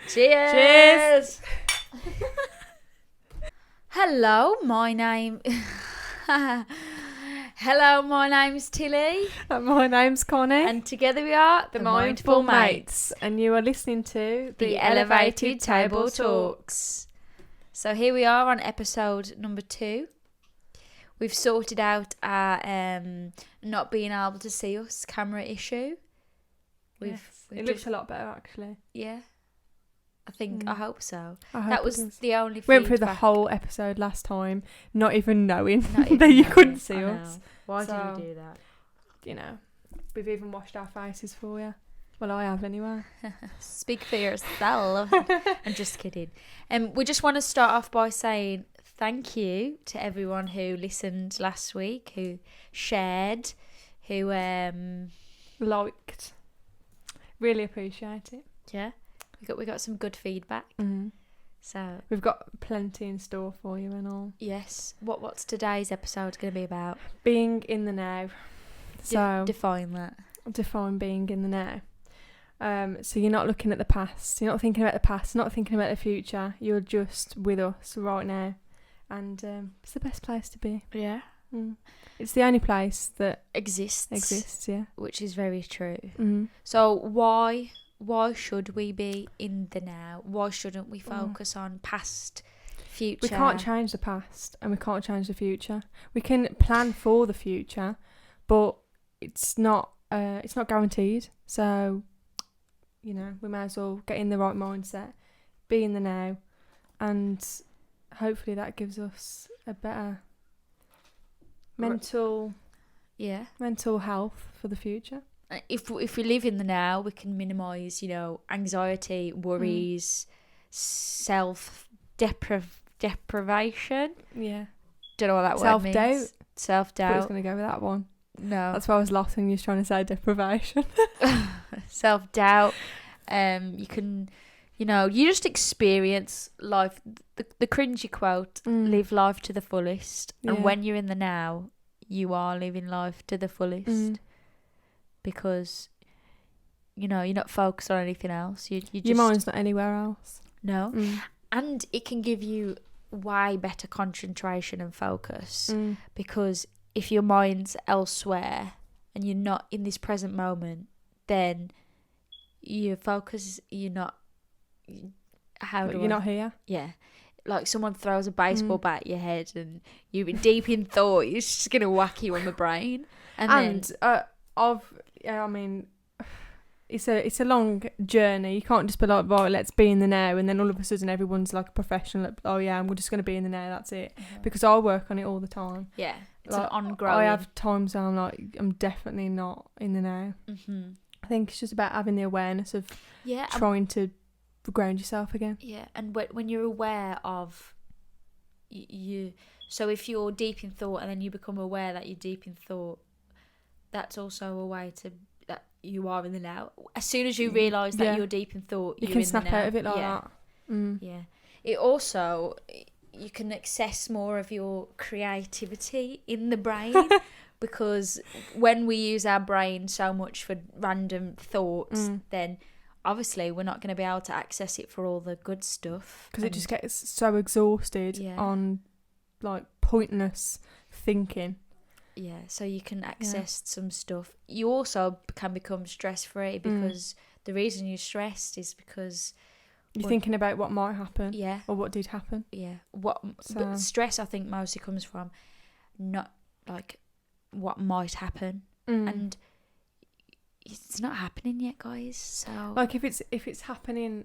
Cheers! Hello, my name's Tilly. And my name's Connie. And together we are the Mindful Mates. And you are listening to the Elevated Table Talks. So here we are on episode number 2. We've sorted out our not being able to see us camera issue. It looks a lot better, actually. Yeah. I hope so. That was the only feedback. Went through the whole episode last time, not even knowing that you couldn't see us. Why did you do that? You know, we've even washed our faces for you. Well, I have anyway. Speak for yourself. I'm just kidding. We just want to start off by saying thank you to everyone who listened last week, who shared, who liked. Really appreciate it. Yeah. We got some good feedback. Mm-hmm. So we've got plenty in store for you and all. Yes. What's today's episode going to be about? Being in the now. So define that. Define being in the now. So you're not looking at the past. You're not thinking about the past. Not thinking about the future. You're just with us right now, and it's the best place to be. Yeah. It's the only place that exists. Yeah. Which is very true. Mm-hmm. So why should we be in the now? Why shouldn't we focus on past, future? We can't change the past and we can't change the future. We can plan for the future, but it's not guaranteed. So, you know, we may as well get in the right mindset, be in the now, and hopefully that gives us a better mental health for the future. If we live in the now, we can minimise, anxiety, worries, self-deprivation. Yeah. Don't know what that word means. Self-doubt. I was going to go with that one. No. That's why I was lost when you was trying to say deprivation. Self-doubt. You can, you just experience life. The cringy quote, live life to the fullest. Yeah. And when you're in the now, you are living life to the fullest. Because, you're not focused on anything else. You just, your mind's not anywhere else. No. And it can give you way better concentration and focus. Because if your mind's elsewhere and you're not in this present moment, then your focus, you're not here. Yeah. Like someone throws a baseball bat at your head and you're deep in thought, it's just going to whack you on the brain. It's a long journey. You can't just be like, right, let's be in the now, and then all of a sudden everyone's like a professional. Oh yeah, I'm just going to be in the now. That's it. Mm-hmm. Because I work on it all the time. Yeah, it's like, an ongoing. I have times where I'm like, I'm definitely not in the now. Mm-hmm. I think it's just about having the awareness of trying to ground yourself again. Yeah, and when you're aware of you, so if you're deep in thought and then you become aware that you're deep in thought, that's also a way to that you are in the now. As soon as you realise that you're deep in thought, you can snap out of it like that. Yeah. It also, you can access more of your creativity in the brain because when we use our brain so much for random thoughts, then obviously we're not going to be able to access it for all the good stuff. Because it just gets so exhausted on like pointless thinking. Yeah, so you can access some stuff. You also can become stress-free because the reason you're stressed is because you're thinking about what might happen. Yeah. Or what did happen. Yeah. But stress, I think, mostly comes from not like what might happen, and it's not happening yet, guys. So like if it's happening,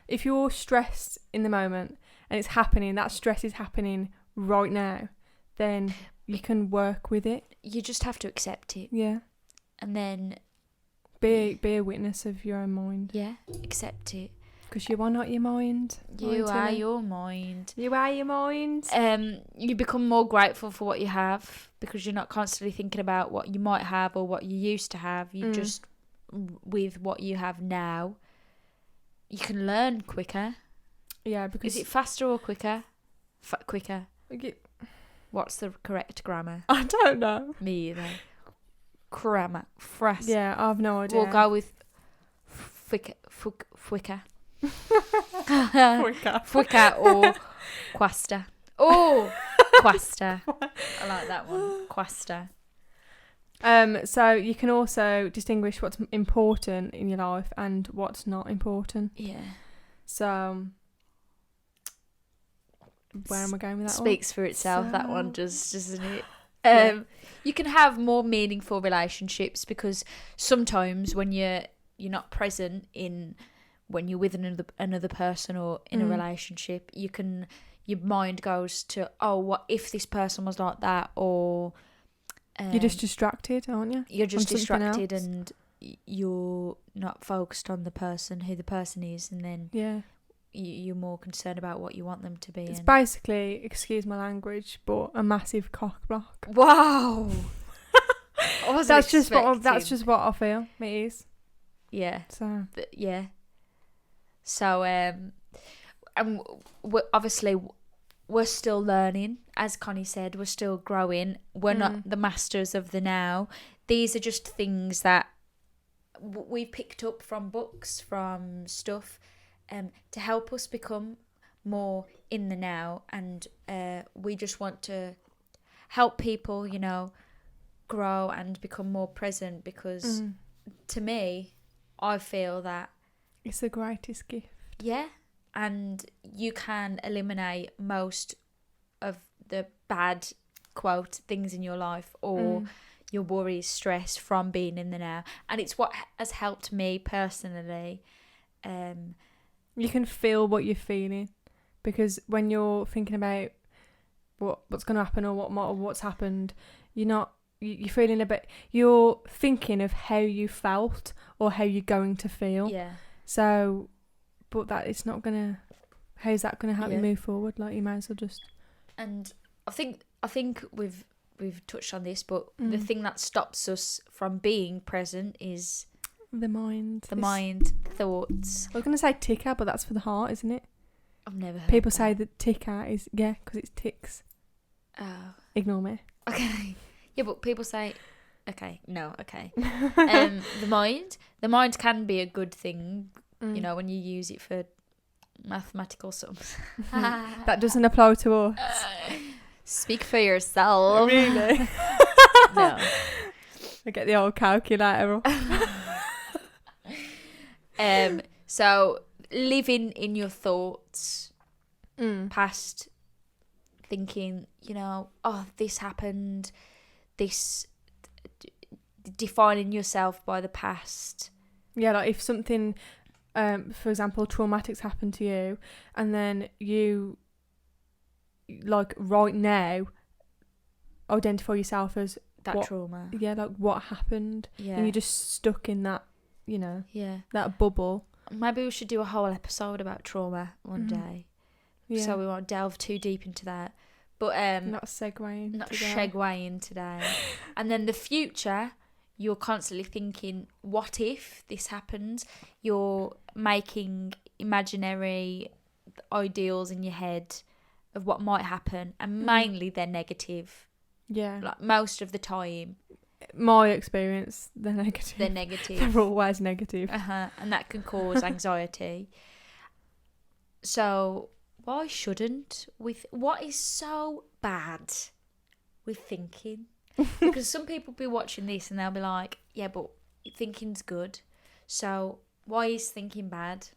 if you're stressed in the moment and it's happening, that stress is happening right now, then you can work with it. You just have to accept it. Yeah. And then be a witness of your own mind. Yeah, accept it. Because you are not your mind. You are your mind. You are your mind. You become more grateful for what you have because you're not constantly thinking about what you might have or what you used to have. You just, with what you have now, you can learn quicker. Yeah, because... Is it faster or quicker? Quicker. What's the correct grammar? I don't know. Me either. Grammar. Yeah, I have no idea. We'll go with quicker. Fwica or Quasta. Oh, Quasta. I like that one. Quasta. So you can also distinguish what's important in your life and what's not important. Yeah. So where am I going with that Speaks for itself. So- That one does, doesn't it? Yeah. You can have more meaningful relationships because sometimes when you're not present in when you're with another person or in a relationship, your mind goes to, oh, what if this person was like that, or you're just distracted, aren't you? You're just on something distracted else. and you're not focused on who the person is, and then Yeah. you're more concerned about what you want them to be. It's basically, excuse my language, but a massive cock block. Wow. That's just what I feel it is. Yeah. So yeah. So and we're still learning, as Connie said. We're still growing. We're not the masters of the now. These are just things that we picked up from books, from stuff, to help us become more in the now. And we just want to help people, grow and become more present, because to me, I feel that it's the greatest gift. Yeah, and you can eliminate most of the bad, quote, things in your life, or your worries, stress, from being in the now. And it's what has helped me personally. You can feel what you're feeling, because when you're thinking about what's going to happen or what's happened, you're feeling you're thinking of how you felt or how you're going to feel. Yeah. So, but that it's not gonna. How's that gonna help you move forward? Like, you might as well just. And I think we've touched on this, but the thing that stops us from being present is the mind. Thoughts. I was gonna say ticker, but that's for the heart, isn't it? I've never heard People that. say that ticker is because it's ticks. Oh. Ignore me. Okay. Yeah, but people say, okay, no, okay. The mind can be a good thing, when you use it for mathematical sums. That doesn't apply to us. Speak for yourself. Really? No. I get the old calculator. So living in your thoughts, past, thinking, oh, this happened, this, defining yourself by the past. Yeah, like if something, for example, traumatic's happened to you, and then you, like, right now, identify yourself as that trauma. Yeah, like what happened. Yeah. And you're just stuck in that, Yeah. that bubble. Maybe we should do a whole episode about trauma one day. Yeah. So we won't delve too deep into that. But not segueing. today. And then the future, you're constantly thinking, what if this happens? You're making imaginary ideals in your head of what might happen, and mainly they're negative. Yeah. Like most of the time. My experience, they're negative. They're always negative. And that can cause anxiety. So why shouldn't what is so bad with thinking? Because some people be watching this and they'll be like, yeah, but thinking's good. So why is thinking bad?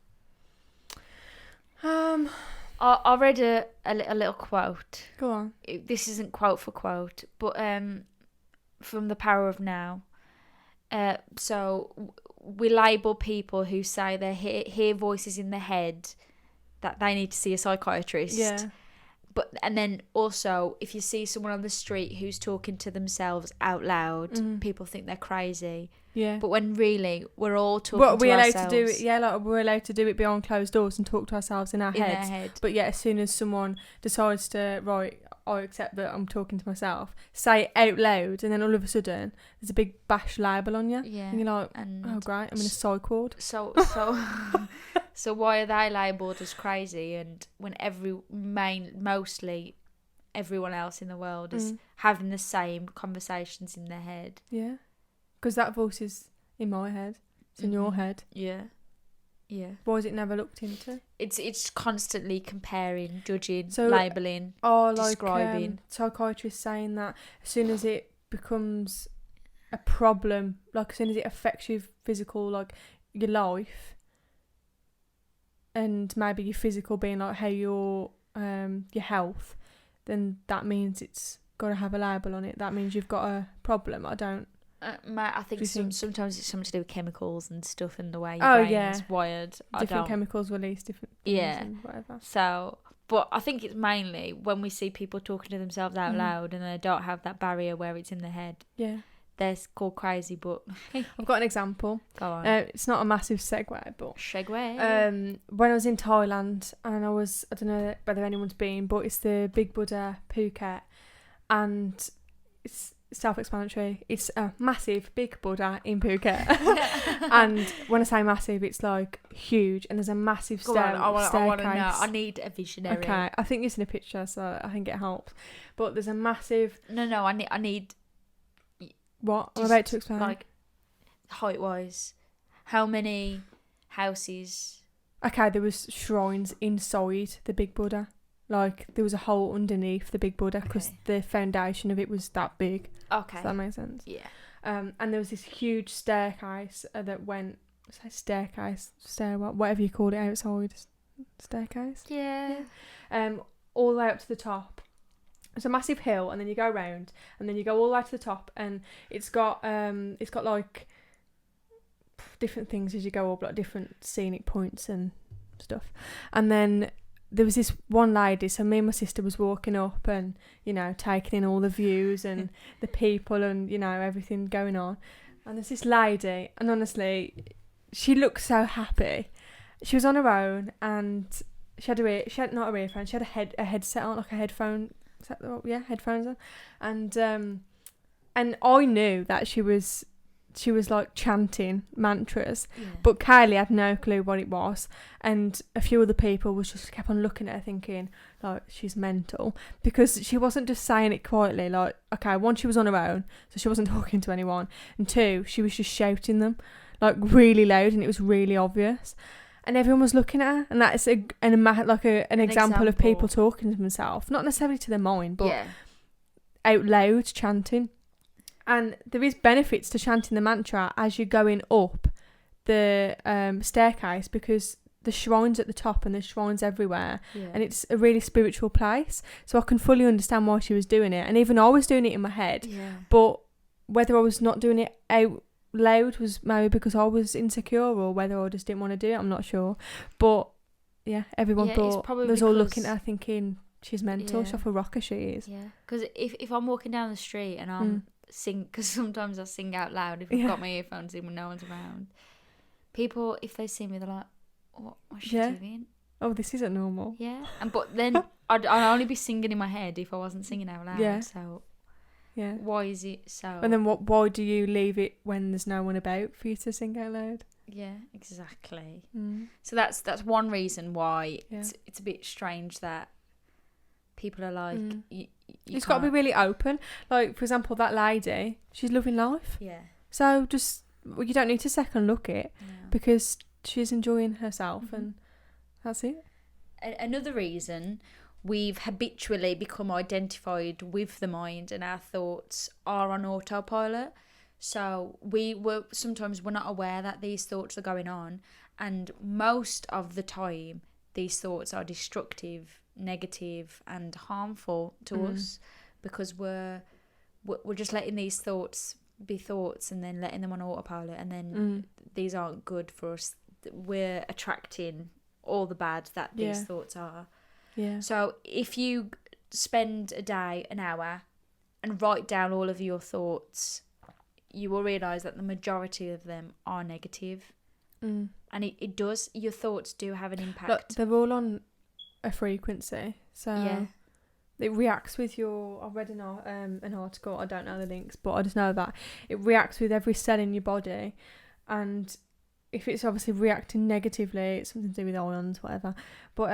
I read a little quote. Go on. This isn't quote for quote, but from The Power of Now. So we label people who say they hear voices in their head that they need to see a psychiatrist. Yeah. And then also, if you see someone on the street who's talking to themselves out loud, people think they're crazy. Yeah. But when really we're all talking to ourselves. We're allowed to do it. Yeah, like we're allowed to do it behind closed doors and talk to ourselves in our heads. But yeah, as soon as someone decides to, right, I accept that I'm talking to myself, say it out loud, and then all of a sudden there's a big bash label on you. Yeah. And you're like, oh great, I'm in a psych ward. So why are they labelled as crazy? And when mostly everyone else in the world is having the same conversations in their head. Yeah. Because that voice is in my head. It's in your head. Yeah. Yeah. Why is it never looked into? It's constantly comparing, judging, So, labelling, describing. Psychiatrists saying that as soon as it becomes a problem, like as soon as it affects your physical, like your life, and maybe your physical being like how your health, then that means it's got to have a label on it. That means you've got a problem. I think sometimes it's something to do with chemicals and stuff and the way your brain's wired. Different chemicals release different things and whatever. So, but I think it's mainly when we see people talking to themselves out loud and they don't have that barrier where it's in their head. Yeah. They're called crazy, but... I've got an example. Go on. It's not a massive segue, but... Segue. When I was in Thailand, and I don't know whether anyone's been, but it's the Big Buddha Phuket, and it's self-explanatory. It's a massive big Buddha in Phuket. And when I say massive, it's like huge, and there's a massive staircase. I want to know. I need a visionary. Okay, I think it's in a picture, so I think it helps. But there's a massive... No, I need... What? I'm about to explain. Like, height-wise, how many houses... Okay, there was shrines inside the Big Buddha. Like, there was a hole underneath the Big Buddha because the foundation of it was that big. Okay. Does that make sense? Yeah. And there was this huge staircase that went... whatever you call it outside. Staircase? Yeah. All the way up to the top. It's a massive hill, and then you go round, and then you go all the way to the top, and it's got like different things as you go up, like different scenic points and stuff. And then there was this one lady, so me and my sister was walking up and, you know, taking in all the views and the people and, you know, everything going on. And there's this lady, and honestly, she looked so happy. She was on her own, and she had not a earphone, she had a headset on, like a headphone. Headphones on, and I knew that she was like chanting mantras, but Kylie had no clue what it was, and a few other people was just kept on looking at her thinking like she's mental, because she wasn't just saying it quietly. Like, okay, one, she was on her own, so she wasn't talking to anyone, and two, she was just shouting them like really loud, and it was really obvious. And everyone was looking at her, and that's an example of people talking to themselves, not necessarily to their mind, but out loud chanting. And there is benefits to chanting the mantra as you're going up the staircase, because the shrines at the top and the shrines everywhere, and it's a really spiritual place. So I can fully understand why she was doing it, and even I was doing it in my head. But whether I was not doing it out loud was maybe because I was insecure, or whether I just didn't want to do it, I'm not sure. But yeah, everyone thought, they was all looking at her thinking she's mental. She's off a rocker, she is. Yeah, because if I'm walking down the street and I'm because sometimes I sing out loud if I've got my earphones in when no one's around, people, if they see me, they're like, what's she doing? Oh, this isn't normal. But then I'd only be singing in my head if I wasn't singing out loud. So why is it so? And then why do you leave it when there's no one about for you to sing out loud? Yeah, exactly. So that's one reason why it's a bit strange that people are like, it's got to be really open. Like, for example, that lady, she's loving life. Yeah. So you don't need to second look it, because she's enjoying herself, and that's it. Another reason we've habitually become identified with the mind, and our thoughts are on autopilot. So sometimes we're not aware that these thoughts are going on, and most of the time these thoughts are destructive, negative, and harmful to us, because we're just letting these thoughts be thoughts and then letting them on autopilot, and then these aren't good for us. We're attracting all the bad that these thoughts are. Yeah. So if you spend a day, an hour, and write down all of your thoughts, you will realise that the majority of them are negative. And it does, your thoughts do have an impact. Look, they're all on a frequency. So it reacts with I read an article, I don't know the links, but I just know that it reacts with every cell in your body. And if it's obviously reacting negatively, it's something to do with ions, whatever. But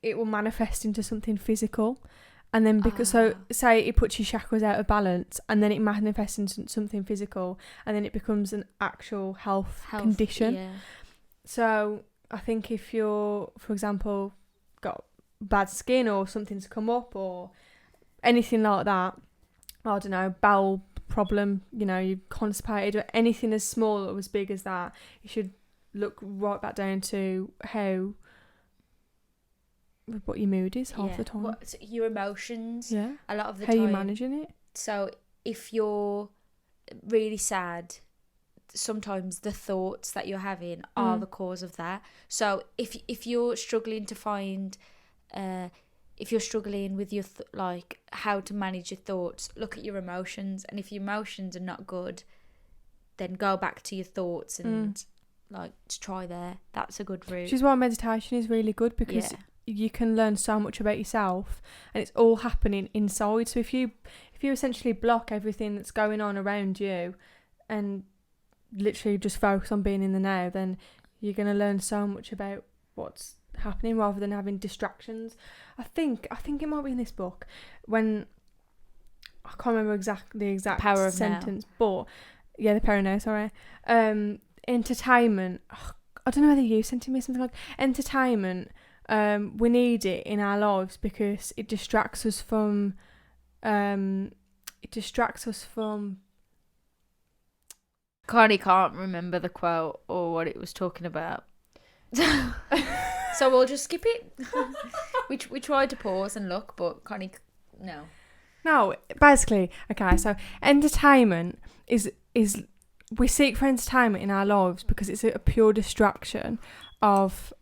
it will manifest into something physical, and then so say it puts your chakras out of balance, and then it manifests into something physical, and then it becomes an actual health condition. So I think if you're, for example, got bad skin or something's come up or anything like that, I don't know, bowel problem, you're constipated, or anything as small or as big as that, you should look right back down to what your mood is half the time. Your emotions. Yeah. A lot of the time. How you're managing it. So if you're really sad, sometimes the thoughts that you're having are the cause of that. So if you're struggling to find, if you're struggling with your how to manage your thoughts, look at your emotions, and if your emotions are not good, then go back to your thoughts and to try there. That's a good route. Which is why meditation is really good, because you can learn so much about yourself, and it's all happening inside. So if you essentially block everything that's going on around you and literally just focus on being in the now, then you're going to learn so much about what's happening rather than having distractions. I think it might be in this book, when I can't remember the exact Power of sentence, but the Power of Now, sorry. Entertainment, I don't know whether you sent me something like entertainment. We need it in our lives because it distracts us from Connie can't remember the quote or what it was talking about. So we'll just skip it. we tried to pause and look, but Connie, no. No, basically, okay, so entertainment is we seek for entertainment in our lives because it's a pure distraction of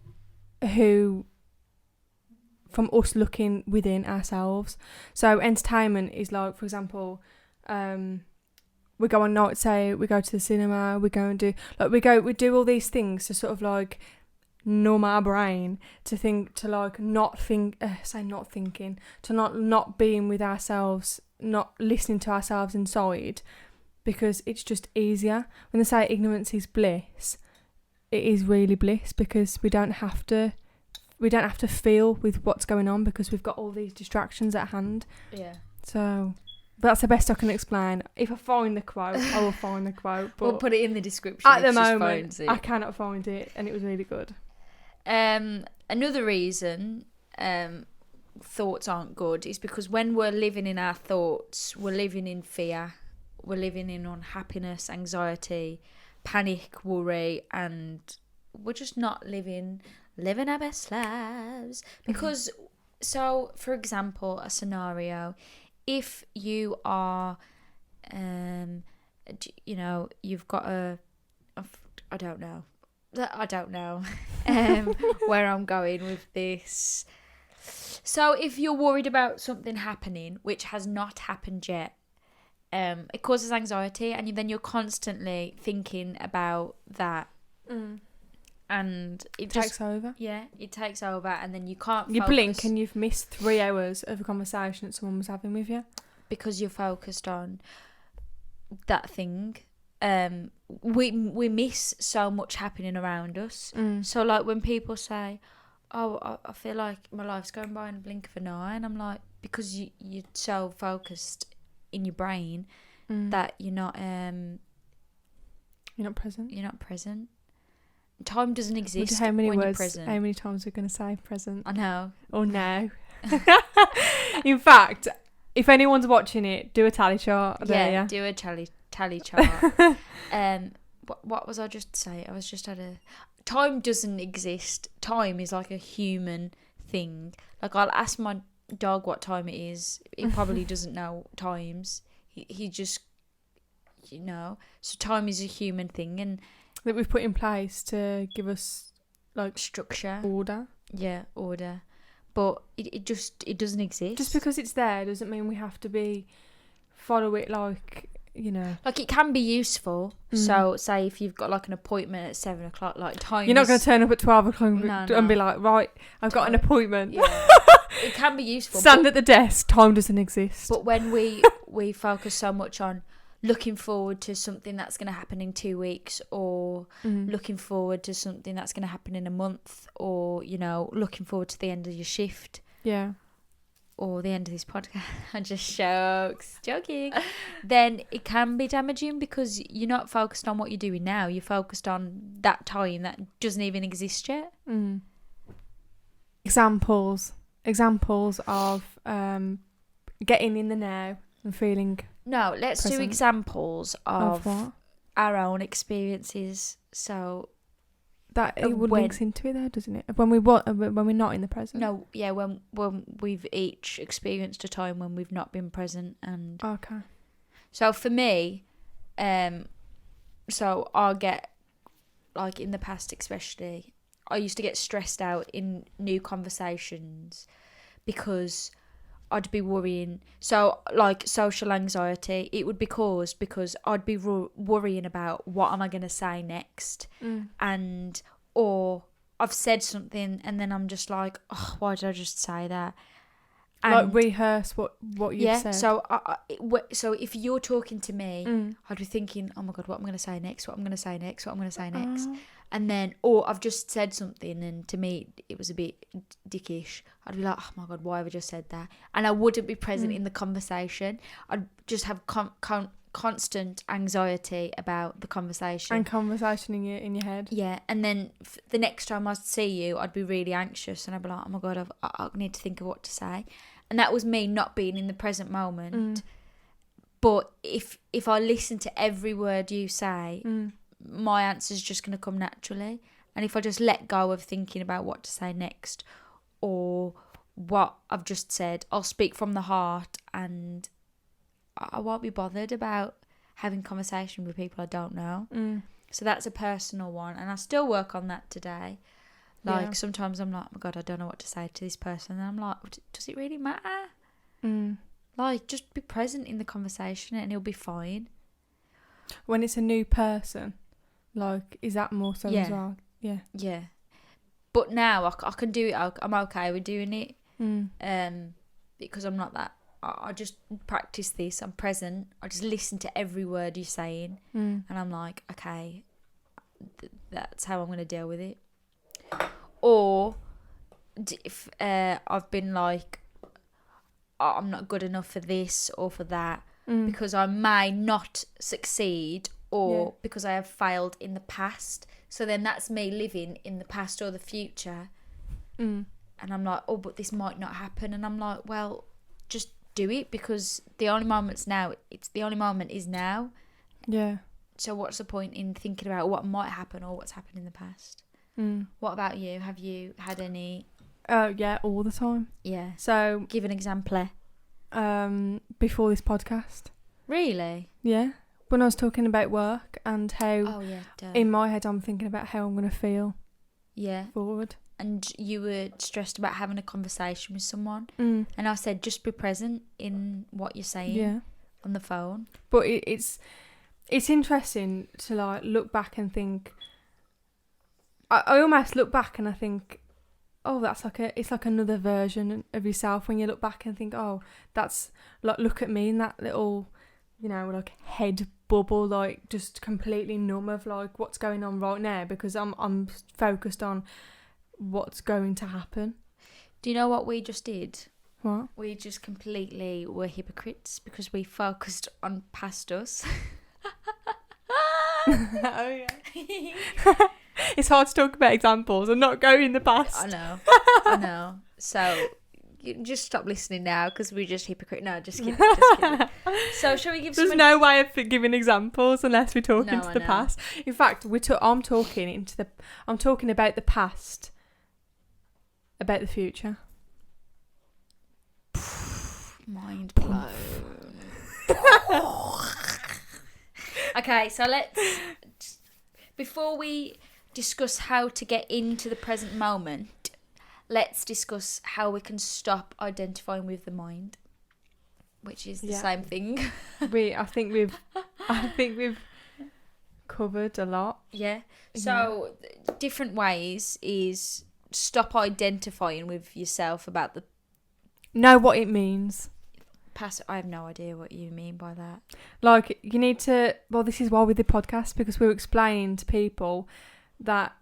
from us looking within ourselves. So entertainment is like, for example, we go on nights out, we go to the cinema, we go and do we do all these things to sort of like numb our brain to not being with ourselves, not listening to ourselves inside, because it's just easier. When they say ignorance is bliss, it is really bliss, because we don't have to feel with what's going on because we've got all these distractions at hand. Yeah. So that's the best I can explain. If I find the quote, I will find the quote. But we'll put it in the description. At the moment, I cannot find it, and it was really good. Another reason thoughts aren't good is because when we're living in our thoughts, we're living in fear, we're living in unhappiness, anxiety, panic, worry, and we're just not living our best lives. Because so, for example, a scenario, if you are you've got I don't know where I'm going with this. So if you're worried about something happening which has not happened yet, it causes anxiety, and then you're constantly thinking about that. And it takes over. Yeah, it takes over, and then you can't You focus blink and you've missed 3 hours of a conversation that someone was having with you. Because you're focused on that thing. We miss so much happening around us. So like when people say, oh, I feel like my life's going by in a blink of an eye, and I'm like, because you're so focused in your brain that you're not present. Time doesn't exist how many when words, you're present. How many times we're going to say present? I know. Or now. In fact, if anyone's watching it, do a tally chart. Yeah, do a tally chart. What was I just saying? I was just at a... Time doesn't exist. Time is like a human thing. Like, I'll ask my dog what time it is. He probably doesn't know times. He just... So time is a human thing, and... that we've put in place to give us like structure, order. Yeah, order. But it doesn't exist. Just because it's there doesn't mean we have to follow it like it can be useful. So say if you've got like an appointment at 7:00, like time, you're not going to turn up at 12:00 and be like, right, I've got an appointment. Yeah. It can be useful. Stand at the desk. Time doesn't exist. But when we focus so much on looking forward to something that's going to happen in 2 weeks, or looking forward to something that's going to happen in a month, or looking forward to the end of your shift, or the end of this podcast, I just joking, then it can be damaging because you're not focused on what you're doing now. You're focused on that time that doesn't even exist yet. Examples of getting in the now and feeling. No, let's present. do examples of what? our own experiences. So That it would links into it, though, doesn't it? When we're not in the present. no, yeah, when we've each experienced a time when we've not been present, and Okay. so for me, so I'll get, like, in the past especially, I used to get stressed out in new conversations because I'd be worrying. So, like, social anxiety, it would be caused because I'd be worrying about what am I going to say next, or I've said something and then I'm just like, oh, why did I just say that? And like rehearse what you've said. So so if you're talking to me, I'd be thinking, oh my God, what am I going to say next? What I'm going to say next? What I'm going to say next? And then, or I've just said something and to me it was a bit dickish. I'd be like, oh my God, why have I just said that? And I wouldn't be present in the conversation. I'd just have constant anxiety about the conversation. And conversation in your head. Yeah, and then the next time I see you, I'd be really anxious and I'd be like, oh my God, I need to think of what to say. And that was me not being in the present moment. But if I listen to every word you say, my answer's just going to come naturally. And if I just let go of thinking about what to say next or what I've just said, I'll speak from the heart and I won't be bothered about having conversation with people I don't know. So that's a personal one, and I still work on that today. Like, sometimes I'm like, oh my God, I don't know what to say to this person, and I'm like, does it really matter? Like, just be present in the conversation and it'll be fine. When it's a new person, like, is that more so as well? Yeah. But now I can do it. I'm okay with doing it. Because I'm not that. I just practice this. I'm present. I just listen to every word you're saying, and I'm like, okay, that's how I'm going to deal with it. Or if I've been like, oh, I'm not good enough for this or for that, because I may not succeed, or because I have failed in the past. So then that's me living in the past or the future. And I'm like, oh, but this might not happen. And I'm like, well, just do it, because the only moment's now. It's the only moment is now. Yeah. So what's the point in thinking about what might happen or what's happened in the past? What about you? Have you had any? Yeah, all the time. Yeah. So give an example. Before this podcast. Really? Yeah. When I was talking about work and how, duh. in my head, I'm thinking about how I'm going to feel. Yeah. Forward. And you were stressed about having a conversation with someone. And I said, just be present in what you're saying on the phone. But it's interesting to, like, look back and think. I almost look back and I think, oh, it's like another version of yourself when you look back and think, oh, that's like, look at me in that little, like, head bubble, like, just completely numb of, like, what's going on right now, because I'm focused on what's going to happen. Do you know what we just did? What? We just completely were hypocrites because we focused on past us. Oh yeah. It's hard to talk about examples and not go in the past. I know. So you just stop listening now because we're just hypocrite. No, just kidding. So shall we give? There's no way of giving examples unless we talk into the past. In fact, I'm talking about the past, about the future. Mind blown. Okay, so before we discuss how to get into the present moment, let's discuss how we can stop identifying with the mind, which is the same thing. I think we've covered a lot. Yeah. So different ways is stop identifying with yourself about the. Know what it means. I have no idea what you mean by that. Like, you need to. Well, this is why we did the podcast, because we're explaining to people that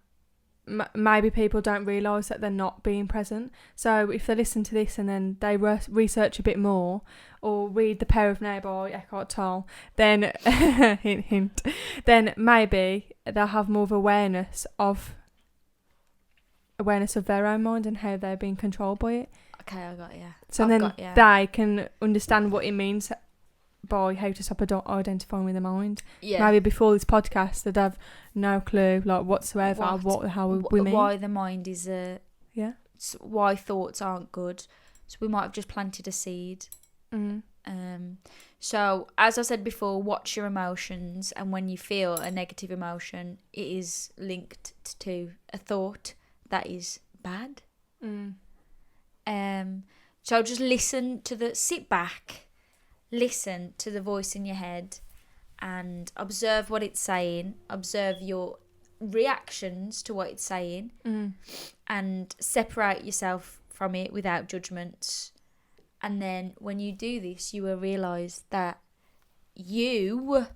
maybe people don't realise that they're not being present. So if they listen to this and then they research a bit more or read The Power of Now by Eckhart Tolle, then hint, hint, then maybe they'll have more of awareness of their own mind and how they're being controlled by it. Okay, I got you. So then they can understand what it means by how to stop identifying with the mind. Yeah. Maybe before this podcast, they'd have no clue, like whatsoever, what the hell we mean. Why the mind is why thoughts aren't good. So we might have just planted a seed. So as I said before, watch your emotions, and when you feel a negative emotion, it is linked to a thought that is bad. So just sit back, listen to the voice in your head and observe what it's saying, observe your reactions to what it's saying, and separate yourself from it without judgments. And then when you do this, you will realise that you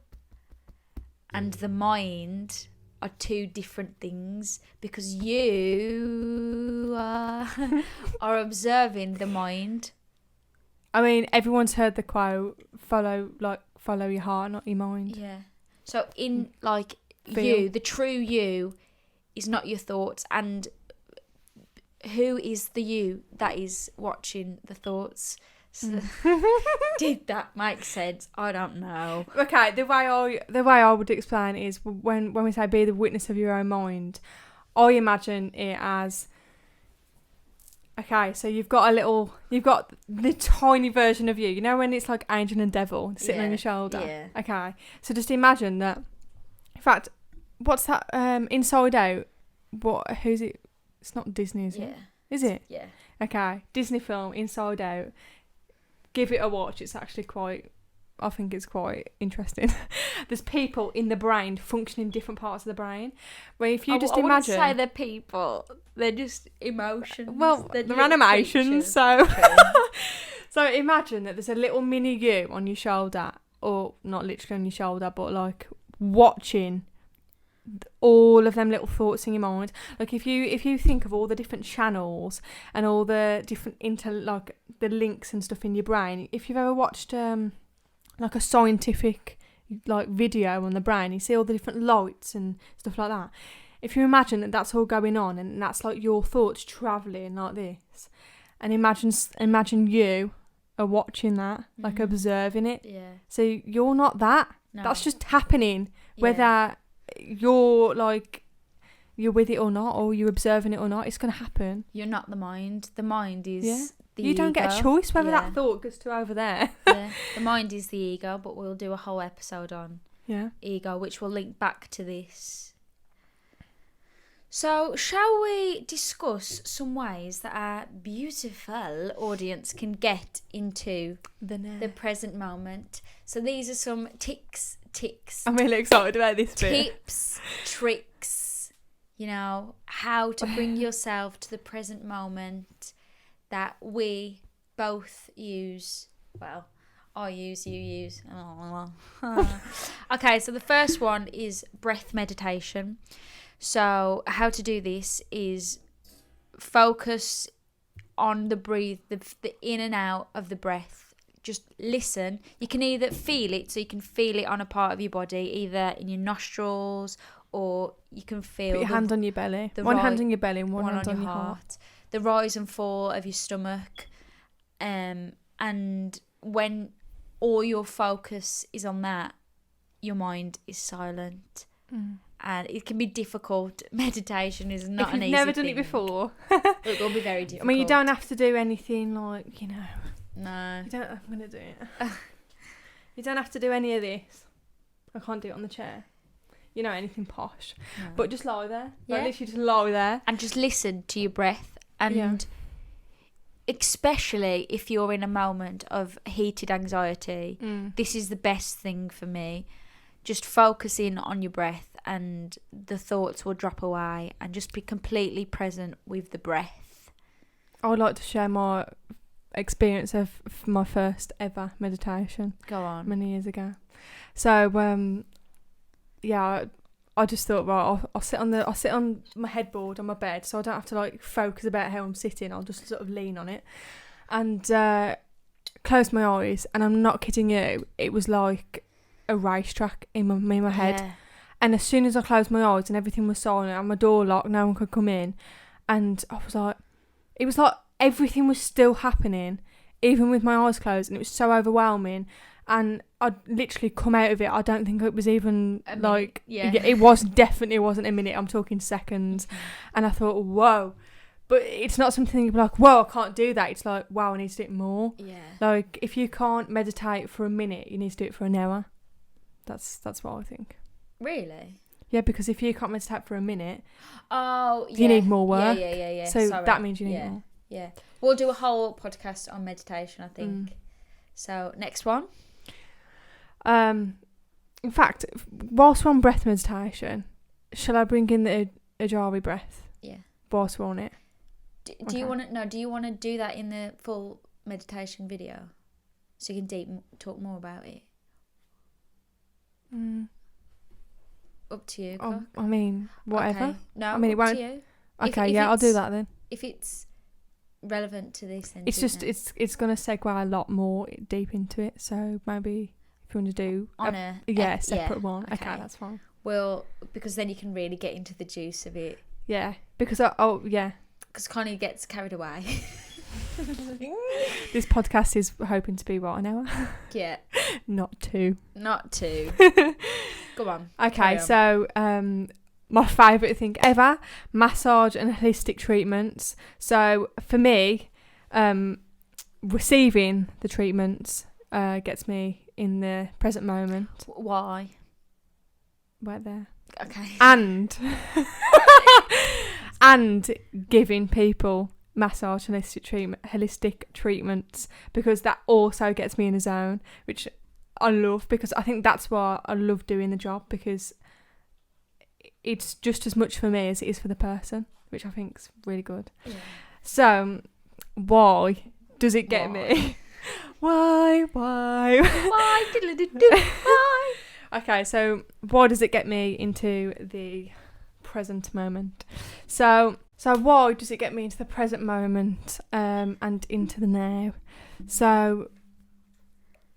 and the mind are two different things, because you are observing the mind. I mean, everyone's heard the quote, follow your heart, not your mind. Yeah. So the true you is not your thoughts, and who is the you that is watching the thoughts? So, did that make sense? I don't know. Okay, the way I would explain it is when we say be the witness of your own mind, I imagine it as, okay, so you've got the tiny version of you. You know when it's like angel and devil sitting on your shoulder? Yeah. Okay, so just imagine that. In fact, what's that? Inside Out. Who's it? It's not Disney, is it? Is it? Yeah. Okay, Disney film, Inside Out. Give it a watch. It's actually I think it's quite interesting. There's people in the brain functioning in different parts of the brain. Where if you just imagine... I wouldn't say they're people. They're just emotions. Well, they're animations, so... So imagine that there's a little mini you on your shoulder, or not literally on your shoulder, but like watching all of them little thoughts in your mind. Like if you think of all the different channels and all the different the links and stuff in your brain, if you've ever watched like a scientific video on the brain, you see all the different lights and stuff like that. If you imagine that that's all going on and that's like your thoughts travelling like this, and imagine you are watching that, like observing it. Yeah. So you're not that. No. That's just happening, whether you're with it or not, or you're observing it or not. It's going to happen. You're not the mind. The mind is the you ego. Don't get a choice whether that thought goes to over there. Yeah, the mind is the ego, but we'll do a whole episode on ego, which will link back to this. So, shall we discuss some ways that our beautiful audience can get into the present moment? So these are some tips. I'm really excited about this bit. Tips, tricks, how to bring yourself to the present moment that we both use. Well, I use, you use. Okay, so the first one is breath meditation. So how to do this is focus on the breathe, the in and out of the breath. Just listen. You can either feel it, so you can feel it on a part of your body, either in your nostrils, or you can feel... Put your hand on your belly. One hand on your belly and one hand on your heart. The rise and fall of your stomach. And when all your focus is on that, your mind is silent. And it can be difficult. Meditation is not an easy thing. If you've never done it before. It will be very difficult. I mean, you don't have to do anything like, No. I'm going to do it. You don't have to do any of this. I can't do it on the chair. Anything posh. No. But just lie there. Yeah. Literally just lie there. And just listen to your breath. And especially if you're in a moment of heated anxiety, this is the best thing for me. Just focus in on your breath and the thoughts will drop away, and just be completely present with the breath. I would like to share my experience of my first ever meditation. Go on. Many years ago. So, I just thought, right, I'll sit on my headboard on my bed, so I don't have to like focus about how I'm sitting. I'll just sort of lean on it and close my eyes. And I'm not kidding you, it was like a racetrack in my head. Yeah. And as soon as I closed my eyes and everything was silent and my door locked, no one could come in, and I was like, it was like everything was still happening, even with my eyes closed, and it was so overwhelming. And I'd literally come out of it. I don't think it was even like, it wasn't a minute. I'm talking seconds. And I thought, whoa. But it's not something you'd be like, whoa, I can't do that. It's like, wow, I need to do it more. Yeah. Like, if you can't meditate for a minute, you need to do it for an hour. That's what I think. Really? Yeah, because if you can't meditate for a minute, you need more work. Yeah. So that means you need more. Yeah. We'll do a whole podcast on meditation, I think. So, next one. In fact, whilst we're on breath meditation, shall I bring in the Ajari breath? Yeah. Whilst we're on it. Do you want to? Do you want to do that in the full meditation video, so you can talk more about it? Up to you. Cock. I mean, whatever. Okay. No, I mean, it won't. To you. Okay, I'll do that then. If it's relevant to this, then it's just it's gonna segue a lot more deep into it. So maybe if you want to do a separate one, okay, that's fine. Well, because then you can really get into the juice of it. Yeah, because because Connie gets carried away. This podcast is hoping to be what, an hour? Yeah. Not two. Go on. Okay, so my favourite thing ever, massage and holistic treatments. So for me, receiving the treatments gets me in the present moment. Why? Right there. Okay. And giving people massage and holistic treatments, because that also gets me in a zone, which I love, because I think that's why I love doing the job, because it's just as much for me as it is for the person, which I think is really good. Yeah. So why does it get me? Why? Why? Okay, so why does it get me into the present moment? So why does it get me into the present moment and into the now? So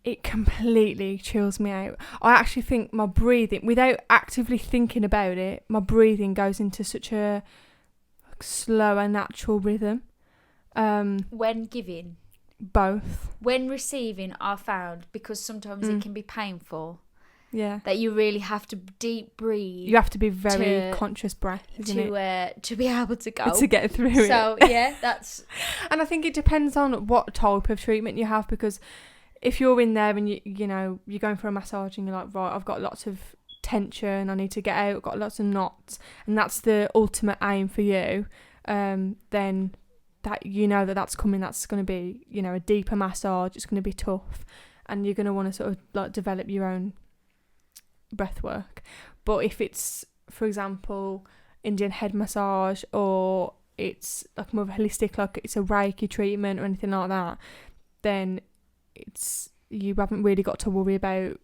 it completely chills me out. I actually think my breathing, without actively thinking about it, my breathing goes into such a slower, natural rhythm. When giving? Both. When receiving, I found, because sometimes it can be painful. Yeah. That you really have to deep breathe. You have to be very conscious breath, isn't it? To be able to go. To get through it. So, yeah, that's... And I think it depends on what type of treatment you have, because if you're in there and you're going for a massage and you're like, right, I've got lots of tension, I need to get out, I've got lots of knots, and that's the ultimate aim for you, then that that's coming, that's going to be, a deeper massage, it's going to be tough, and you're going to want to sort of like develop your own breath work. But if it's, for example, Indian head massage, or it's like more of a holistic, like it's a Reiki treatment or anything like that, then you haven't really got to worry about,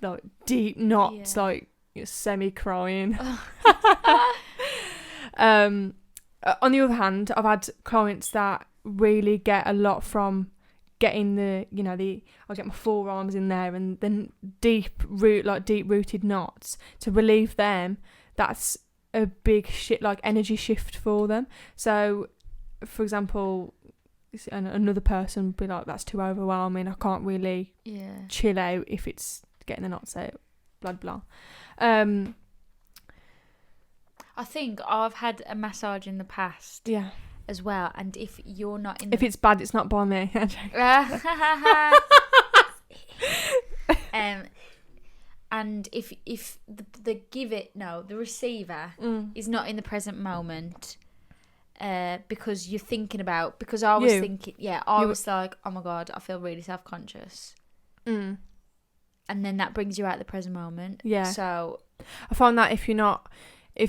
like deep knots, like you're semi-crying. On the other hand, I've had clients that really get a lot from getting I'll get my forearms in there, and then deep-rooted knots to relieve them. That's a big energy shift for them. So, for example, another person would be like, that's too overwhelming, I can't really chill out if it's getting the knots out, blah blah. I think I've had a massage in the past as well, and if you're not in if it's bad, it's not by me. And if the receiver is not in the present moment, because you're thinking about, because I was thinking, was like, oh my God, I feel really self-conscious. And then that brings you out of the present moment. Yeah. So I find that if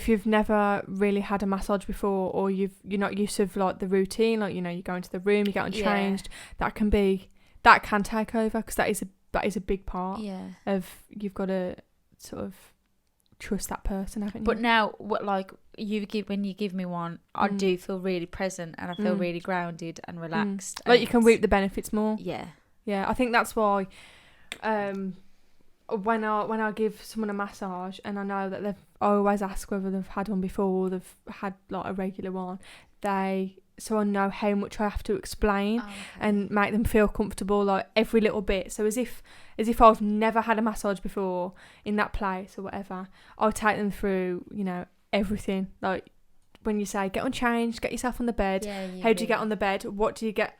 you've never really had a massage before, or you're not used to like the routine, like, you go into the room, you get unchanged, that can take over, because that is a big part of, you've got to sort of trust that person, haven't you? But now, when you give me one, I do feel really present and I feel really grounded and relaxed. Like you can reap the benefits more. Yeah. Yeah, I think that's why when I give someone a massage and I know that I always ask whether they've had one before or they've had like a regular one, so I know how much I have to explain and make them feel comfortable, like every little bit. So as if I've never had a massage before in that place or whatever, I'll take them through, you know, everything. Like when you say get unchanged, get yourself on the bed. How do you get on the bed? What do you get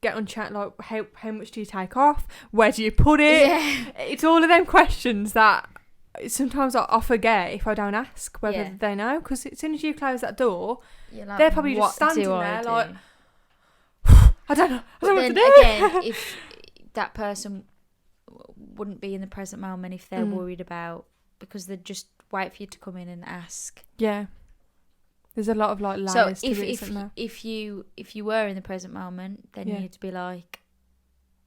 unchanged? Like how much do you take off? Where do you put it? Yeah. It's all of them questions that sometimes I forget if I don't ask whether they know, because as soon as you close that door, like, they're probably just standing there like, I don't know what to do. Again, if that person wouldn't be in the present moment if they're worried about, because they'd just wait for you to come in and ask. Yeah, there's a lot of like layers to it. So if you were in the present moment, then you'd be like,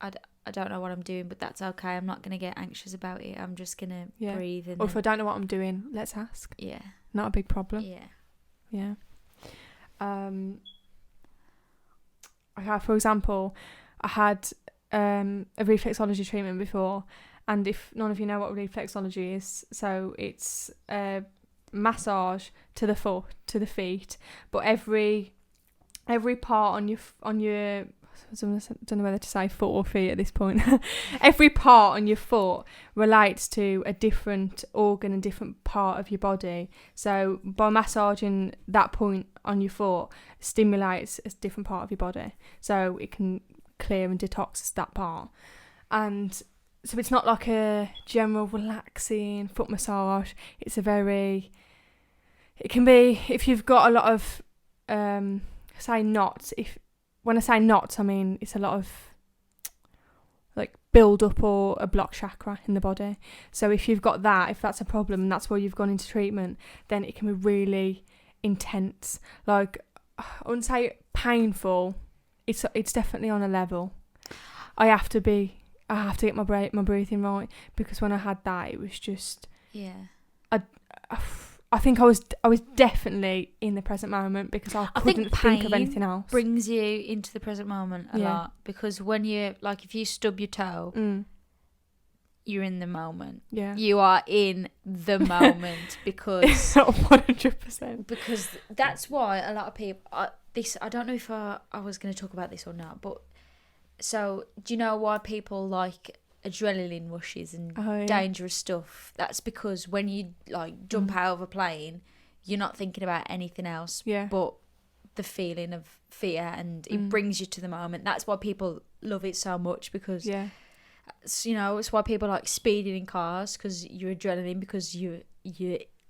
I don't know what I'm doing, but that's okay. I'm not going to get anxious about it. I'm just going to breathe. Or if I don't know what I'm doing, let's ask. Yeah. Not a big problem. Yeah. Yeah. For example, I had a reflexology treatment before, and if none of you know what reflexology is, so it's a massage to the feet, but every part on your I don't know whether to say foot or feet at this point. Every part on your foot relates to a different organ and different part of your body. So by massaging that point on your foot stimulates a different part of your body. So it can clear and detox that part. And so it's not like a general relaxing foot massage. It can be, if you've got a lot of, say knots, when I say knots, I mean it's a lot of like build up or a blocked chakra in the body. So if you've got that, if that's a problem and that's why you've gone into treatment, then it can be really intense. Like, I wouldn't say painful. It's definitely on a level. I have to get my breathing right, because when I had that, it was just I think I was definitely in the present moment, because I couldn't think of anything else. Brings you into the present moment a lot, because when you, like, if you stub your toe, you're in the moment. Yeah, you are in the moment, because 100%. Because that's why a lot of people. I don't know if I was going to talk about this or not, but so do you know why people like adrenaline rushes and dangerous stuff? That's because when you like jump out of a plane, you're not thinking about anything else but the feeling of fear, and it brings you to the moment. That's why people love it so much, because you know, it's why people like speeding in cars, because you're adrenaline, because you're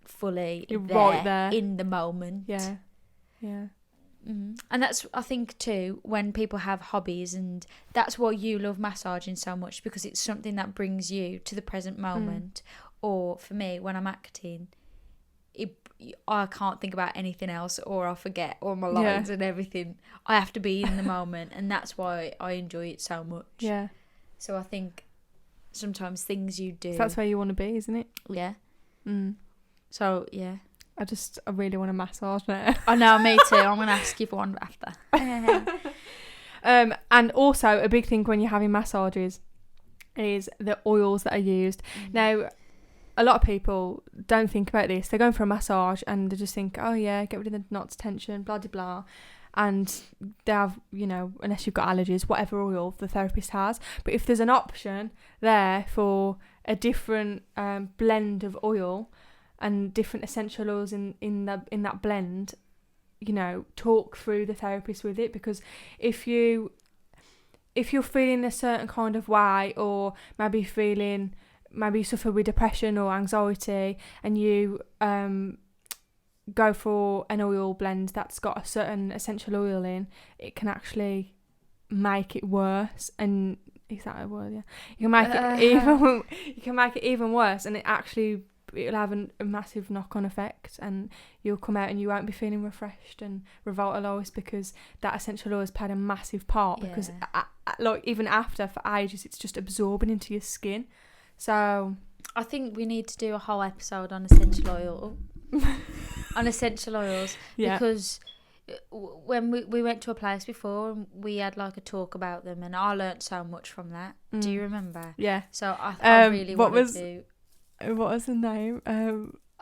fully right there in the moment. And that's, I think too, when people have hobbies, and that's why you love massaging so much, because it's something that brings you to the present moment. Or for me, when I'm acting, I can't think about anything else, or I forget all my lines and everything. I have to be in the moment, and that's why I enjoy it so much. So I think sometimes things you do, so that's where you want to be, isn't it? So I really want a massage now. I know, me too. I'm going to ask you for one after. And also, a big thing when you're having massages is the oils that are used. Now, a lot of people don't think about this. They're going for a massage and they just think, oh yeah, get rid of the knots, tension, blah, blah, blah. And they have, you know, unless you've got allergies, whatever oil the therapist has. But if there's an option there for a different blend of oil and different essential oils in that blend, you know, talk through the therapist with it. Because if you're feeling a certain kind of way, or maybe you suffer with depression or anxiety, and you go for an oil blend that's got a certain essential oil in, it can actually make it worse. And is that a word? Yeah, you can make it even worse, and it'll have a massive knock-on effect, and you'll come out and you won't be feeling refreshed and revitalised, because that essential oil has played a massive part. Because like even after, for ages, it's just absorbing into your skin. So I think we need to do a whole episode on essential oil. On essential oils. Yeah. Because when we went to a place before and we had like a talk about them, and I learnt so much from that. Do you remember? Yeah. So I really wanted to. What was the name?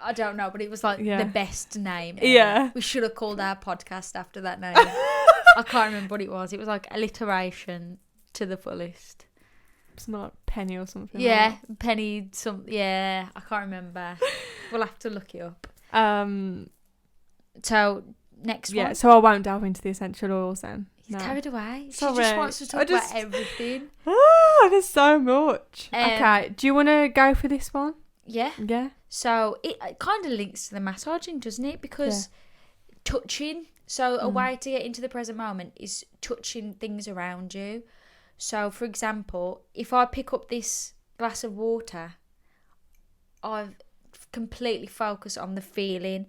I don't know, but it was like the best name ever. Yeah. We should have called our podcast after that name. I can't remember what it was. It was like alliteration to the fullest. Something like Penny or something. Yeah, Penny. Yeah, I can't remember. We'll have to look it up. So next one. Yeah. So I won't delve into the essential oils then. He's carried away. Sorry. She just wants to talk about everything. There's so much. Okay. Do you want to go for this one? Yeah. Yeah. So it kind of links to the massaging, doesn't it? Because touching. So a way to get into the present moment is touching things around you. So, for example, if I pick up this glass of water, I've completely focused on the feeling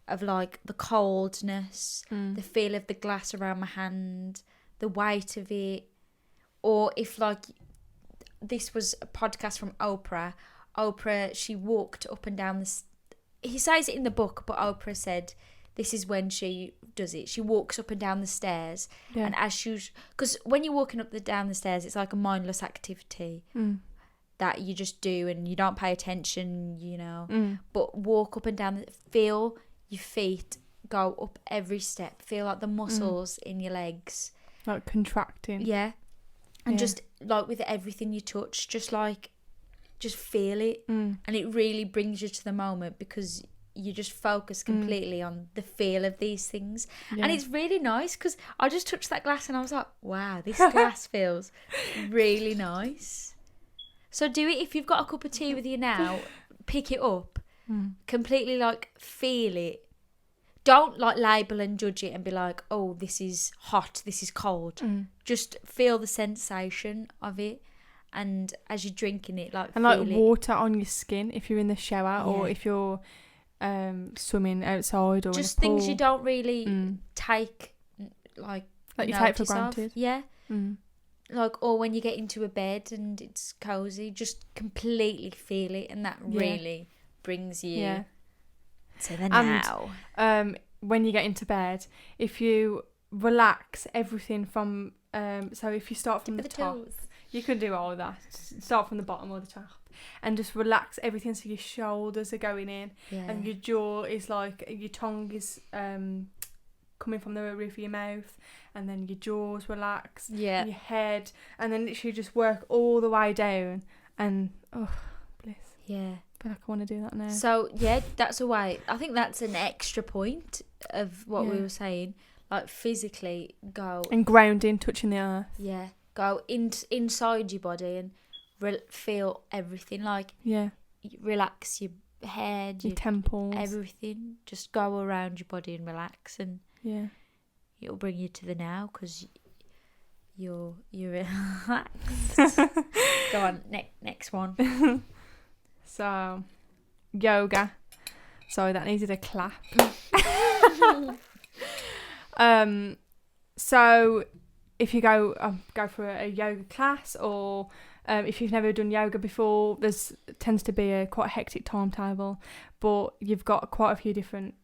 of like the coldness, the feel of the glass around my hand, the weight of it. Or if like this was a podcast from Oprah, she walked up and down he says it in the book, but Oprah said this is when she does it. She walks up and down the stairs, and as because when you're walking down the stairs, it's like a mindless activity that you just do and you don't pay attention, you know. But walk up and down, feel your feet go up every step. Feel like the muscles in your legs, like contracting. Yeah, and just like with everything you touch, just feel it, and it really brings you to the moment because you just focus completely on the feel of these things. And it's really nice because I just touched that glass and I was like, wow, this glass feels really nice. So do it if you've got a cup of tea with you now, pick it up, completely like feel it. Don't like label and judge it and be like, oh, this is hot, this is cold. Just feel the sensation of it. And as you're drinking it, like and feel like it. water on your skin if you're in the shower or if you're swimming outside or just in a pool. Things you don't really take like you take for granted. Like, or when you get into a bed and it's cozy, just completely feel it, and that really brings you to the now. When you get into bed, if you relax everything from so if you start from the top, you can do all of that. Start from the bottom or the top. And just relax everything so your shoulders are going in and your jaw is like, your tongue is coming from the roof of your mouth, and then your jaws relax, and your head, and then literally just work all the way down, and bliss. Yeah. I feel like I want to do that now. So, that's a way. I think that's an extra point of what we were saying. Like, physically go. And grounding, touching the earth. Yeah. Go inside your body and feel everything, like relax your head, your temples, everything. Just go around your body and relax, and it'll bring you to the now because you're relaxed. Go on, next one. So yoga. Sorry, that needed a clap. So if you go for a yoga class, or if you've never done yoga before, tends to be a quite hectic timetable, but you've got quite a few different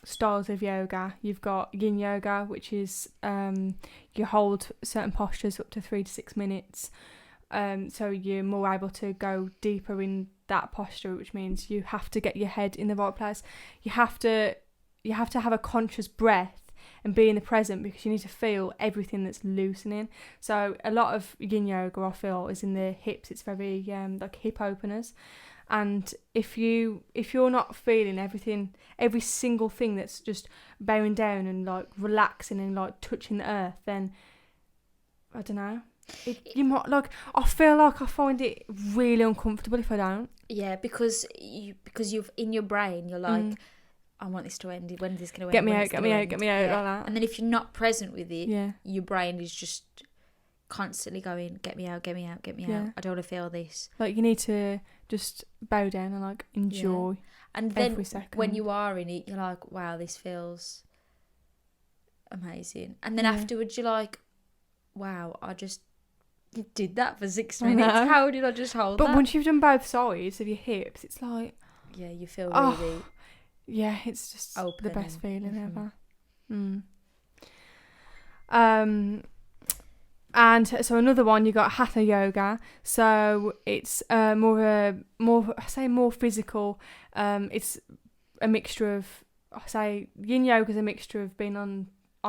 styles of yoga. You've got yin yoga, which is you hold certain postures up to 3 to 6 minutes, so you're more able to go deeper in that posture, which means you have to get your head in the right place. You have to have a conscious breath and be in the present, because you need to feel everything that's loosening. So a lot of yin yoga, I feel, is in the hips. It's very like hip openers, and if you're not feeling everything, every single thing that's just bowing down and like relaxing and like touching the earth, then I don't know. You might I feel like I find it really uncomfortable if I don't. Yeah, because you've in your brain you're like, I want this to end. When is this going to end? Get me out, like that. And then if you're not present with it, your brain is just constantly going, get me out. I don't want to feel this. Like, you need to just bow down and like enjoy and then every second. When you are in it, you're like, wow, this feels amazing. And then afterwards you're like, wow, I just did that for 6 I minutes. know. How did I just hold But that? once you've done both sides of your hips, it's like, Yeah, you feel Oh. really yeah, it's just open. the best feeling Mhm. ever. And so another one, you got Hatha yoga. So it's more physical. It's a mixture of, I say, yin yoga is a mixture of being on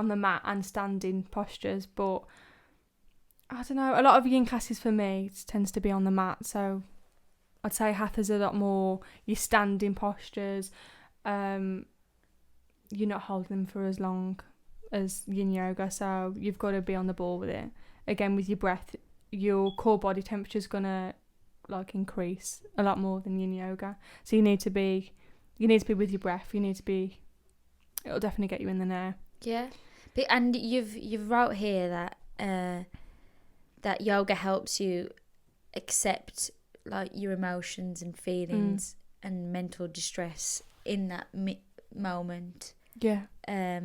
the mat and standing postures. But I don't know, a lot of yin classes for me tends to be on the mat. So I'd say Hatha's a lot more your standing postures. You're not holding them for as long as yin yoga, so you've got to be on the ball with it. Again, with your breath, your core body temperature is gonna like increase a lot more than yin yoga. So you need to be with your breath. It'll definitely get you in the now. Yeah, and you've wrote here that that yoga helps you accept like your emotions and feelings and mental distress in that moment. Yeah. I